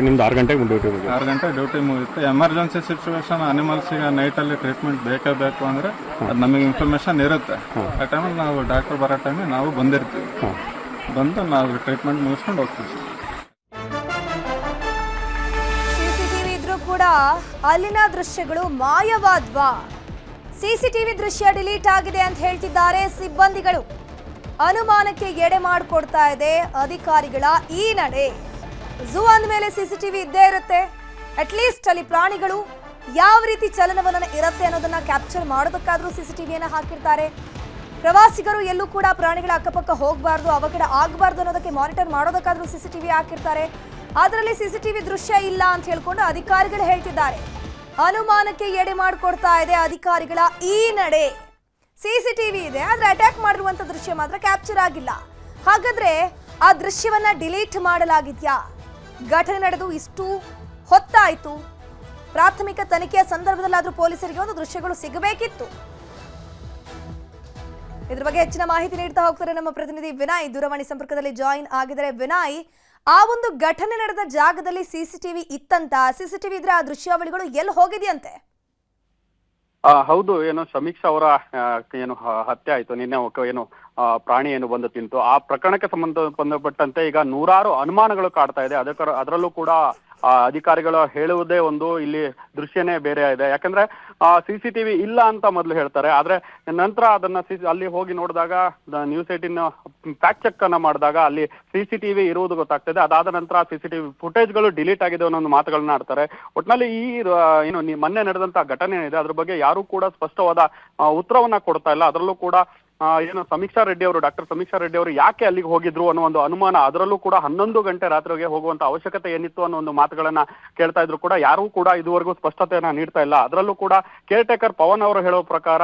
ನಿಮ್ದು 6 ಗಂಟೆಗೆ ಡ್ಯೂಟಿ ಮುಗಿತು? 6 ಗಂಟೆ ಡ್ಯೂಟಿ ಮುಗಿತ್ತು. ಎಮರ್ಜೆನ್ಸಿ ಸಿಚುವೇಶನ್ ಅನಿಮಲ್ಸಿಗೆ ನೈಟಲ್ಲಿ ಟ್ರೀಟ್ಮೆಂಟ್ ಬೇಕೇ ಬೇಕು ಅಂದರೆ ಅದು ನಮಗೆ ಇನ್ಫಾರ್ಮೇಶನ್ ಇರುತ್ತೆ. ಆ ಟೈಮಲ್ಲಿ ನಾವು ಡಾಕ್ಟರ್ ಬರೋ ಟೈಮಿಗೆ ನಾವು ಬಂದಿರ್ತೀವಿ. ಬಂದು ನಾವು ಟ್ರೀಟ್ಮೆಂಟ್ ಮುಗಿಸ್ಕೊಂಡು ಹೋಗ್ತೀವಿ. ಸಿಸಿಟಿವಿ ಇದ್ರೂ ಕೂಡ ಅಲ್ಲಿನ ದೃಶ್ಯಗಳು ಮಾಯವಾದ್ವಾ? ಸಿಸಿಟಿವಿ ದೃಶ್ಯ ಡಿಲೀಟ್ ಆಗಿದೆ ಅಂತ ಹೇಳ್ತಿದ್ದಾರೆ ಸಿಬ್ಬಂದಿಗಳು. ಅನುಮಾನಕ್ಕೆ ಎಡೆ ಮಾಡಿಕೊಡ್ತಾ ಇದೆ ಅಧಿಕಾರಿಗಳ ಈ ನಡೆ. ಝೂ ಅಂದಮೇಲೆ ಸಿಸಿಟಿವಿ ಇದ್ದೇ ಇರುತ್ತೆ. ಅಟ್ಲೀಸ್ಟ್ ಅಲ್ಲಿ ಪ್ರಾಣಿಗಳು ಯಾವ ರೀತಿ ಚಲನವಲನ ಇರುತ್ತೆ ಅನ್ನೋದನ್ನ ಕ್ಯಾಪ್ಚರ್ ಮಾಡೋದಕ್ಕಾದ್ರೂ ಸಿಸಿಟಿವಿಯನ್ನ ಹಾಕಿರ್ತಾರೆ. ಪ್ರವಾಸಿಗರು ಎಲ್ಲೂ ಕೂಡ ಪ್ರಾಣಿಗಳ ಅಕ್ಕಪಕ್ಕ ಹೋಗಬಾರ್ದು, ಅವಘಡ ಆಗಬಾರ್ದು ಅನ್ನೋದಕ್ಕೆ ಮಾನಿಟರ್ ಮಾಡೋದಕ್ಕಾದ್ರೂ ಸಿಸಿಟಿವಿ ಹಾಕಿರ್ತಾರೆ. ಅದರಲ್ಲಿ ಸಿಸಿಟಿವಿ ದೃಶ್ಯ ಇಲ್ಲ ಅಂತ ಹೇಳ್ಕೊಂಡು ಅಧಿಕಾರಿಗಳು ಹೇಳ್ತಿದ್ದಾರೆ. ಅನುಮಾನಕ್ಕೆ ಎಡೆ ಮಾಡಿಕೊಡ್ತಾ ಇದೆ ಅಧಿಕಾರಿಗಳ ಈ ನಡೆ. ಸಿಸಿಟಿವಿ ಇದೆ, ಆದ್ರೆ ಅಟ್ಯಾಕ್ ಮಾಡಿರುವಂತ ದೃಶ್ಯ ಮಾತ್ರ ಕ್ಯಾಪ್ಚರ್ ಆಗಿಲ್ಲ. ಹಾಗಾದ್ರೆ ಆ ದೃಶ್ಯವನ್ನ ಡಿಲೀಟ್ ಮಾಡಲಾಗಿದ್ಯಾ? ಘಟನೆ ನಡೆದು ಇಷ್ಟು ಹೊತ್ತಾಯ್ತು. ಪ್ರಾಥಮಿಕ ತನಿಖೆಯ ಸಂದರ್ಭದಲ್ಲಾದ್ರೂ ಪೊಲೀಸರಿಗೆ ಒಂದು ದೃಶ್ಯಗಳು ಸಿಗಬೇಕಿತ್ತು. ಇದ್ರ ಬಗ್ಗೆ ಹೆಚ್ಚಿನ ಮಾಹಿತಿ ನೀಡ್ತಾ ಹೋಗ್ತಾರೆ ನಮ್ಮ ಪ್ರತಿನಿಧಿ ವಿನಯ್. ದೂರವಾಣಿ ಸಂಪರ್ಕದಲ್ಲಿ ಜಾಯಿನ್ ಆಗಿದ್ದಾರೆ. ವಿನಯ್, ಆ ಒಂದು ಘಟನೆ ನಡೆದ ಜಾಗದಲ್ಲಿ ಸಿಸಿಟಿವಿ ಇತ್ತಂತ, ಸಿಸಿಟಿವಿ ಇದ್ರೆ ಆ ದೃಶ್ಯಾವಳಿಗಳು ಎಲ್ಲಿ ಹೋಗಿದೆಯಂತೆ? ಹೌದು, ಏನು ಸಮೀಕ್ಷಾ ಅವರ ಏನು ಹತ್ಯೆ ಆಯ್ತು ನಿನ್ನೆ, ಏನು ಪ್ರಾಣಿ ಏನು ಬಂದು ತಿಂತು, ಆ ಪ್ರಕರಣಕ್ಕೆ ಸಂಬಂಧಪಟ್ಟಂತೆ ಈಗ ನೂರಾರು ಅನುಮಾನಗಳು ಕಾಡ್ತಾ ಇದೆ. ಅದರಲ್ಲೂ ಕೂಡ ಅಧಿಕಾರಿಗಳು ಹೇಳುವುದೇ ಒಂದು, ಇಲ್ಲಿ ದೃಶ್ಯನೇ ಬೇರೆ ಇದೆ. ಯಾಕಂದ್ರೆ ಸಿಸಿಟಿವಿ ಇಲ್ಲ ಅಂತ ಮೊದಲು ಹೇಳ್ತಾರೆ, ಆದ್ರೆ ನಂತರ ಅದನ್ನ ಅಲ್ಲಿ ಹೋಗಿ ನೋಡಿದಾಗ ನ್ಯೂಸ್ 18 ಫ್ಯಾಕ್ಟ್ ಚೆಕ್ ಅನ್ನ ಮಾಡಿದಾಗ ಅಲ್ಲಿ ಸಿಸಿಟಿವಿ ಇರುವುದು ಗೊತ್ತಾಗ್ತದೆ. ಅದಾದ ನಂತರ ಸಿಸಿಟಿವಿ ಫುಟೇಜ್ಗಳು ಡಿಲೀಟ್ ಆಗಿದೆ ಅನ್ನೋ ಒಂದು ಮಾತುಗಳನ್ನ ಆಡ್ತಾರೆ. ಒಟ್ಟಿನಲ್ಲಿ ಈ ಏನು ಮೊನ್ನೆ ನಡೆದಂತ ಘಟನೆ ಏನಿದೆ ಅದ್ರ ಬಗ್ಗೆ ಯಾರು ಕೂಡ ಸ್ಪಷ್ಟವಾದ ಉತ್ತರವನ್ನ ಕೊಡ್ತಾ ಇಲ್ಲ. ಅದರಲ್ಲೂ ಕೂಡ ಏನು ಡಾಕ್ಟರ್ ಸಮೀಕ್ಷಾ ರೆಡ್ಡಿ ಅವರು ಯಾಕೆ ಅಲ್ಲಿಗೆ ಹೋಗಿದ್ರು ಅನ್ನೋ ಒಂದು ಅನುಮಾನ, ಅದರಲ್ಲೂ ಕೂಡ 11 ಗಂಟೆ ರಾತ್ರಿಗೆ ಹೋಗುವಂತ ಅವಶ್ಯಕತೆ ಏನಿತ್ತು ಅನ್ನೋ ಒಂದು ಮಾತುಗಳನ್ನ ಕೇಳ್ತಾ ಇದ್ರು ಕೂಡ ಯಾರೂ ಕೂಡ ಇದುವರೆಗೂ ಸ್ಪಷ್ಟತೆಯನ್ನ ನೀಡ್ತಾ ಇಲ್ಲ. ಅದರಲ್ಲೂ ಕೂಡ ಕೇರ್ ಟೇಕರ್ ಪವನ್ ಅವರು ಹೇಳೋ ಪ್ರಕಾರ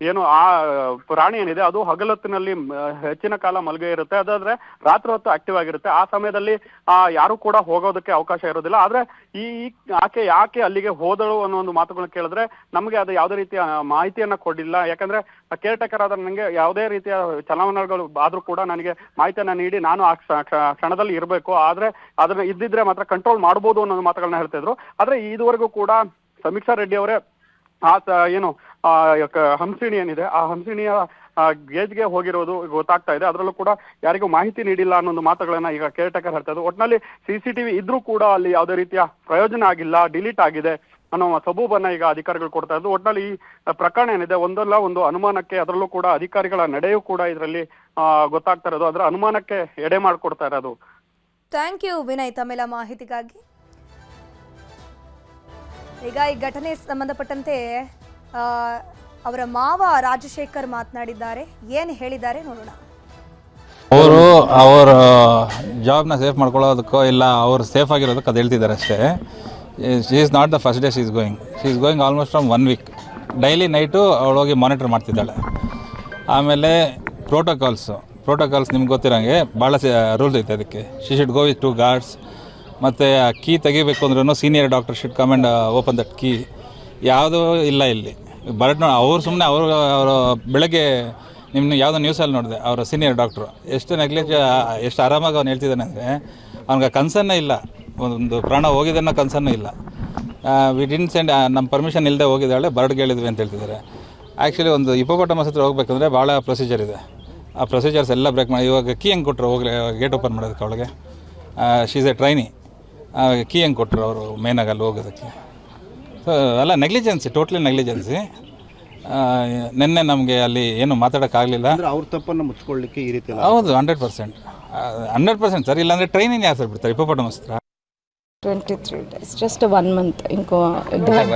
ಏನು ಆ ಪ್ರಾಣಿ ಏನಿದೆ ಅದು ಹಗಲೊತ್ತಿನಲ್ಲಿ ಹೆಚ್ಚಿನ ಕಾಲ ಮಲ್ಗೆ ಇರುತ್ತೆ, ಅದಾದ್ರೆ ರಾತ್ರಿ ಹೊತ್ತು ಆಕ್ಟಿವ್ ಆಗಿರುತ್ತೆ. ಆ ಸಮಯದಲ್ಲಿ ಯಾರು ಕೂಡ ಹೋಗೋದಕ್ಕೆ ಅವಕಾಶ ಇರೋದಿಲ್ಲ. ಆದ್ರೆ ಆಕೆ ಯಾಕೆ ಅಲ್ಲಿಗೆ ಹೋದಳು ಅನ್ನೋ ಒಂದು ಮಾತುಗಳನ್ನ ಕೇಳಿದ್ರೆ ನಮಗೆ ಅದು ಯಾವುದೇ ರೀತಿಯ ಮಾಹಿತಿಯನ್ನ ಕೊಟ್ಟಿಲ್ಲ. ಯಾಕಂದ್ರೆ ಕೇರ್ ಟೇಕರ್ ಆದ್ರೆ ನನಗೆ ಯಾವುದೇ ರೀತಿಯ ಚಲನವಲನಗಳು ಆದ್ರೂ ಕೂಡ ನನಗೆ ಮಾಹಿತಿಯನ್ನ ನೀಡಿ ನಾನು ಆ ಕ್ಷಣದಲ್ಲಿ ಇರಬೇಕು, ಆದ್ರೆ ಅದನ್ನ ಇದ್ದಿದ್ರೆ ಮಾತ್ರ ಕಂಟ್ರೋಲ್ ಮಾಡ್ಬೋದು ಅನ್ನೋ ಮಾತುಗಳನ್ನ ಹೇಳ್ತಾ ಇದ್ರು. ಆದ್ರೆ ಇದುವರೆಗೂ ಕೂಡ ಸಮೀಕ್ಷಾ ರೆಡ್ಡಿ ಅವರೇ ಏನು ಹಂಸಿಣಿ ಏನಿದೆ ಆ ಹಂಸಿಣಿಯ ಗೇಜ್ಗೆ ಹೋಗಿರೋದು ಗೊತ್ತಾಗ್ತಾ ಇದೆ. ಅದರಲ್ಲೂ ಕೂಡ ಯಾರಿಗೂ ಮಾಹಿತಿ ನೀಡಿಲ್ಲ ಅನ್ನೋ ಮಾತುಗಳನ್ನ ಈಗ ಕೇರ್ ಟೇಕರ್ ಹೇಳ್ತಾ ಇದ್ರು. ಒಟ್ಟಿನಲ್ಲಿ ಸಿಸಿಟಿವಿ ಇದ್ರೂ ಕೂಡ ಅಲ್ಲಿ ಯಾವುದೇ ರೀತಿಯ ಪ್ರಯೋಜನ ಆಗಿಲ್ಲ, ಡಿಲೀಟ್ ಆಗಿದೆ ಅನ್ನೋ ಸಬೂಬನ್ನ ಈಗ ಅಧಿಕಾರಿಗಳು ಕೊಡ್ತಾ ಇದ್ರು. ಒಟ್ಟಿನಲ್ಲಿ ಈ ಪ್ರಕರಣ ಏನಿದೆ ಒಂದಲ್ಲ ಒಂದು ಅನುಮಾನಕ್ಕೆ, ಅದರಲ್ಲೂ ಕೂಡ ಅಧಿಕಾರಿಗಳ ನಡೆಯೂ ಕೂಡ ಇದರಲ್ಲಿ ಗೊತ್ತಾಗ್ತಾ ಇರೋದು, ಅದರ ಅನುಮಾನಕ್ಕೆ ಎಡೆ ಮಾಡಿಕೊಡ್ತಾ ಇರೋದು. ಥ್ಯಾಂಕ್ ಯು ವಿನಯ್ ತಮ್ಮೆಲ್ಲ ಮಾಹಿತಿಗಾಗಿ. ಈಗ ಈ ಘಟನೆ ಸಂಬಂಧಪಟ್ಟಂತೆ ಅವರ ಮಾವ ರಾಜಶೇಖರ್ ಮಾತನಾಡಿದ್ದಾರೆ. ಏನು ಹೇಳಿದ್ದಾರೆ ನೋಡೋಣ. ಅವರ ಜಾಬ್ನ ಸೇಫ್ ಮಾಡ್ಕೊಳ್ಳೋದಕ್ಕೋ ಇಲ್ಲ ಅವ್ರು ಸೇಫ್ ಆಗಿರೋದಕ್ಕೆ ಅದು ಹೇಳ್ತಿದ್ದಾರೆ ಅಷ್ಟೇ. She is not the first day she is going almost from 1 week. Daily night ಅವಳು ಹೋಗಿ ಮಾನಿಟರ್ ಮಾಡ್ತಿದ್ದಾಳೆ. ಆಮೇಲೆ ಪ್ರೋಟೋಕಾಲ್ಸ್ ನಿಮ್ಗೆ ಗೊತ್ತಿರೋಂಗೆ ಭಾಳ ರೂಲ್ಸ್ ಐತೆ ಅದಕ್ಕೆ. She should go with 2 guards. ಮತ್ತು ಕೀ ತೆಗಿಬೇಕು ಅಂದ್ರೂ senior doctor should come and open that key. ಯಾವುದೂ ಇಲ್ಲ ಇಲ್ಲಿ. ಅವ್ರು ಸುಮ್ಮನೆ ಅವರು ಬೆಳಗ್ಗೆ ನಿಮ್ಮನ್ನ ಯಾವುದೋ ನ್ಯೂಸಲ್ಲಿ ನೋಡಿದೆ, ಅವರ ಸೀನಿಯರ್ ಡಾಕ್ಟ್ರು ಎಷ್ಟು ಆರಾಮಾಗಿ ಅವ್ನು ಹೇಳ್ತಿದ್ದಾನೆ ಅಂದರೆ ಅವ್ನಿಗೆ ಕನ್ಸನ್ನೇ ಇಲ್ಲ, ಒಂದು ಪ್ರಾಣ ಹೋಗಿದ್ದನ್ನ ಕನ್ಸನ್ನೂ ಇಲ್ಲ. ವಿ ಡಿಂಟ್ ಸೆಂಡ್, ನಮ್ಮ ಪರ್ಮಿಷನ್ ಇಲ್ಲದೆ ಹೋಗಿದ್ದಾಳೆ, ಬರ್ಡ್ಗೆ ಹೇಳಿದ್ವಿ ಅಂತ ಹೇಳ್ತಿದ್ದಾರೆ. ಆ್ಯಕ್ಚುಲಿ ಒಂದು ಹಿಪ್ಪೋಪೊಟಮಸ್ ಹತ್ರ ಹೋಗ್ಬೇಕಂದ್ರೆ ಭಾಳ ಪ್ರೊಸೀಜರ್ ಇದೆ. ಆ ಪ್ರೊಸೀಜರ್ಸ್ ಎಲ್ಲ ಬ್ರೇಕ್ ಮಾಡಿ ಇವಾಗ ಕೀ ಹೆಂಗೆ ಕೊಟ್ಟರು ಹೋಗ್ಲಿ ಗೇಟ್ ಓಪನ್ ಮಾಡೋದಕ್ಕೆ ಅವಳಿಗೆ? She is A trainee. Key ಹೆಂಗೆ ಕೊಟ್ಟರು ಅವರು ಮೇನಾಗಿ ಅಲ್ಲಿ ಹೋಗೋದಕ್ಕೆ? ಸೊ ಅಲ್ಲ ನೆಗ್ಲಿಜೆನ್ಸಿ, ಟೋಟ್ಲಿ ನೆಗ್ಲಿಜೆನ್ಸಿ. ನಿನ್ನೆ ನಮಗೆ ಅಲ್ಲಿ ಏನು ಮಾತಾಡೋಕ್ಕಾಗಲಿಲ್ಲ. ಅವ್ರ ತಪ್ಪನ್ನು ಮುಚ್ಕೊಳ್ಳಿಕ್ಕೆ ಈ ರೀತಿ ಹೌದು 100% ಸರ್. ಇಲ್ಲಾಂದರೆ ಟ್ರೈನಿಂಗ್ ಯಾರು ಸರ್ ಬಿಡ್ತಾರೆ ಹಿಪ್ಪೋಪೊಟಮಸ್ ಹತ್ರ? 23 days, just 1 month. They had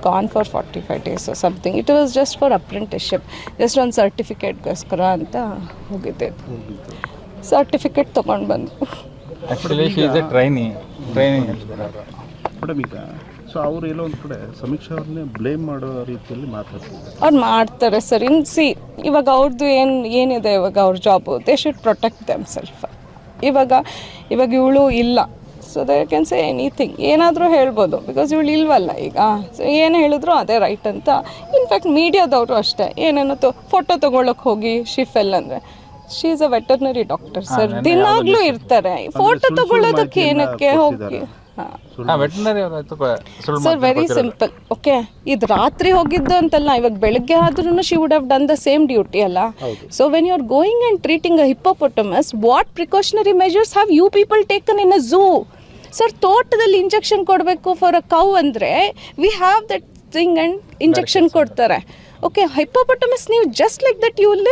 gone for 45 days or something. It was just for apprenticeship, just on certificate goskara anta hogide. Certificate ತಗೊಂಡು ಬಂದು. Actually she is a trainee madam. ಈಗ ಸೊ ಅವರು ಎಲ್ಲೋ ಒಂದು ಕಡೆ ಸಮೀಕ್ಷಾ ಅವ್ರನ್ನೇ ಬ್ಲೇಮ್ ಮಾಡೋ ರೀತಿಯಲ್ಲಿ ಮಾತಾಡ್ತಾರೆ. ಅವ್ರು ಮಾಡ್ತಾರೆ ಸರ್. ಇವಾಗ ಅವ್ರದ್ದು ಏನಿದೆ ಇವಾಗ ಅವ್ರ job, they should protect them self. ಇವಾಗ ಇವಳು ಇಲ್ಲ, so they can say anything, ಏನಾದರೂ ಹೇಳ್ಬೋದು, ಬಿಕಾಸ್ ಇವಳು ಇಲ್ವಲ್ಲ ಈಗ. ಸೊ ಏನು ಹೇಳಿದ್ರು ಅದೇ ರೈಟ್ ಅಂತ. ಇನ್ಫ್ಯಾಕ್ಟ್ ಮೀಡಿಯಾದವರು ಅಷ್ಟೇ, ಏನೇನೋ ಫೋಟೋ ತೊಗೊಳಕ್ಕೆ ಹೋಗಿ ಶಿಫೆಲ್ ಅಂದರೆ she is a veterinary doctor sir, ದಿನಾಗ್ಲೂ ಇರ್ತಾರೆ. ಫೋಟೋ ತೊಗೊಳ್ಳೋದಕ್ಕೆ ಏನಕ್ಕೆ ಹೋಗಿ? Sir very simple. ಓಕೆ, ಇದು ರಾತ್ರಿ ಹೋಗಿದ್ದು ಅಂತಲ್ಲ, ಇವಾಗ ಬೆಳಗ್ಗೆ ಆದ್ರೂ she would have done the same duty ಅಲ್ಲ. So when you are going and treating a hippopotamus, what precautionary measures have you people taken in a zoo? Sir ತೋಟದಲ್ಲಿ ಇಂಜೆಕ್ಷನ್ ಕೊಡಬೇಕು ಫಾರ್ ಅ ಕೌ ಅಂದರೆ we have that thing and injection ಕೊಡ್ತಾರೆ. ಓಕೆ, ಹಿಪ್ಪೋಪೊಟಮಸ್ ನೀವು just like that you will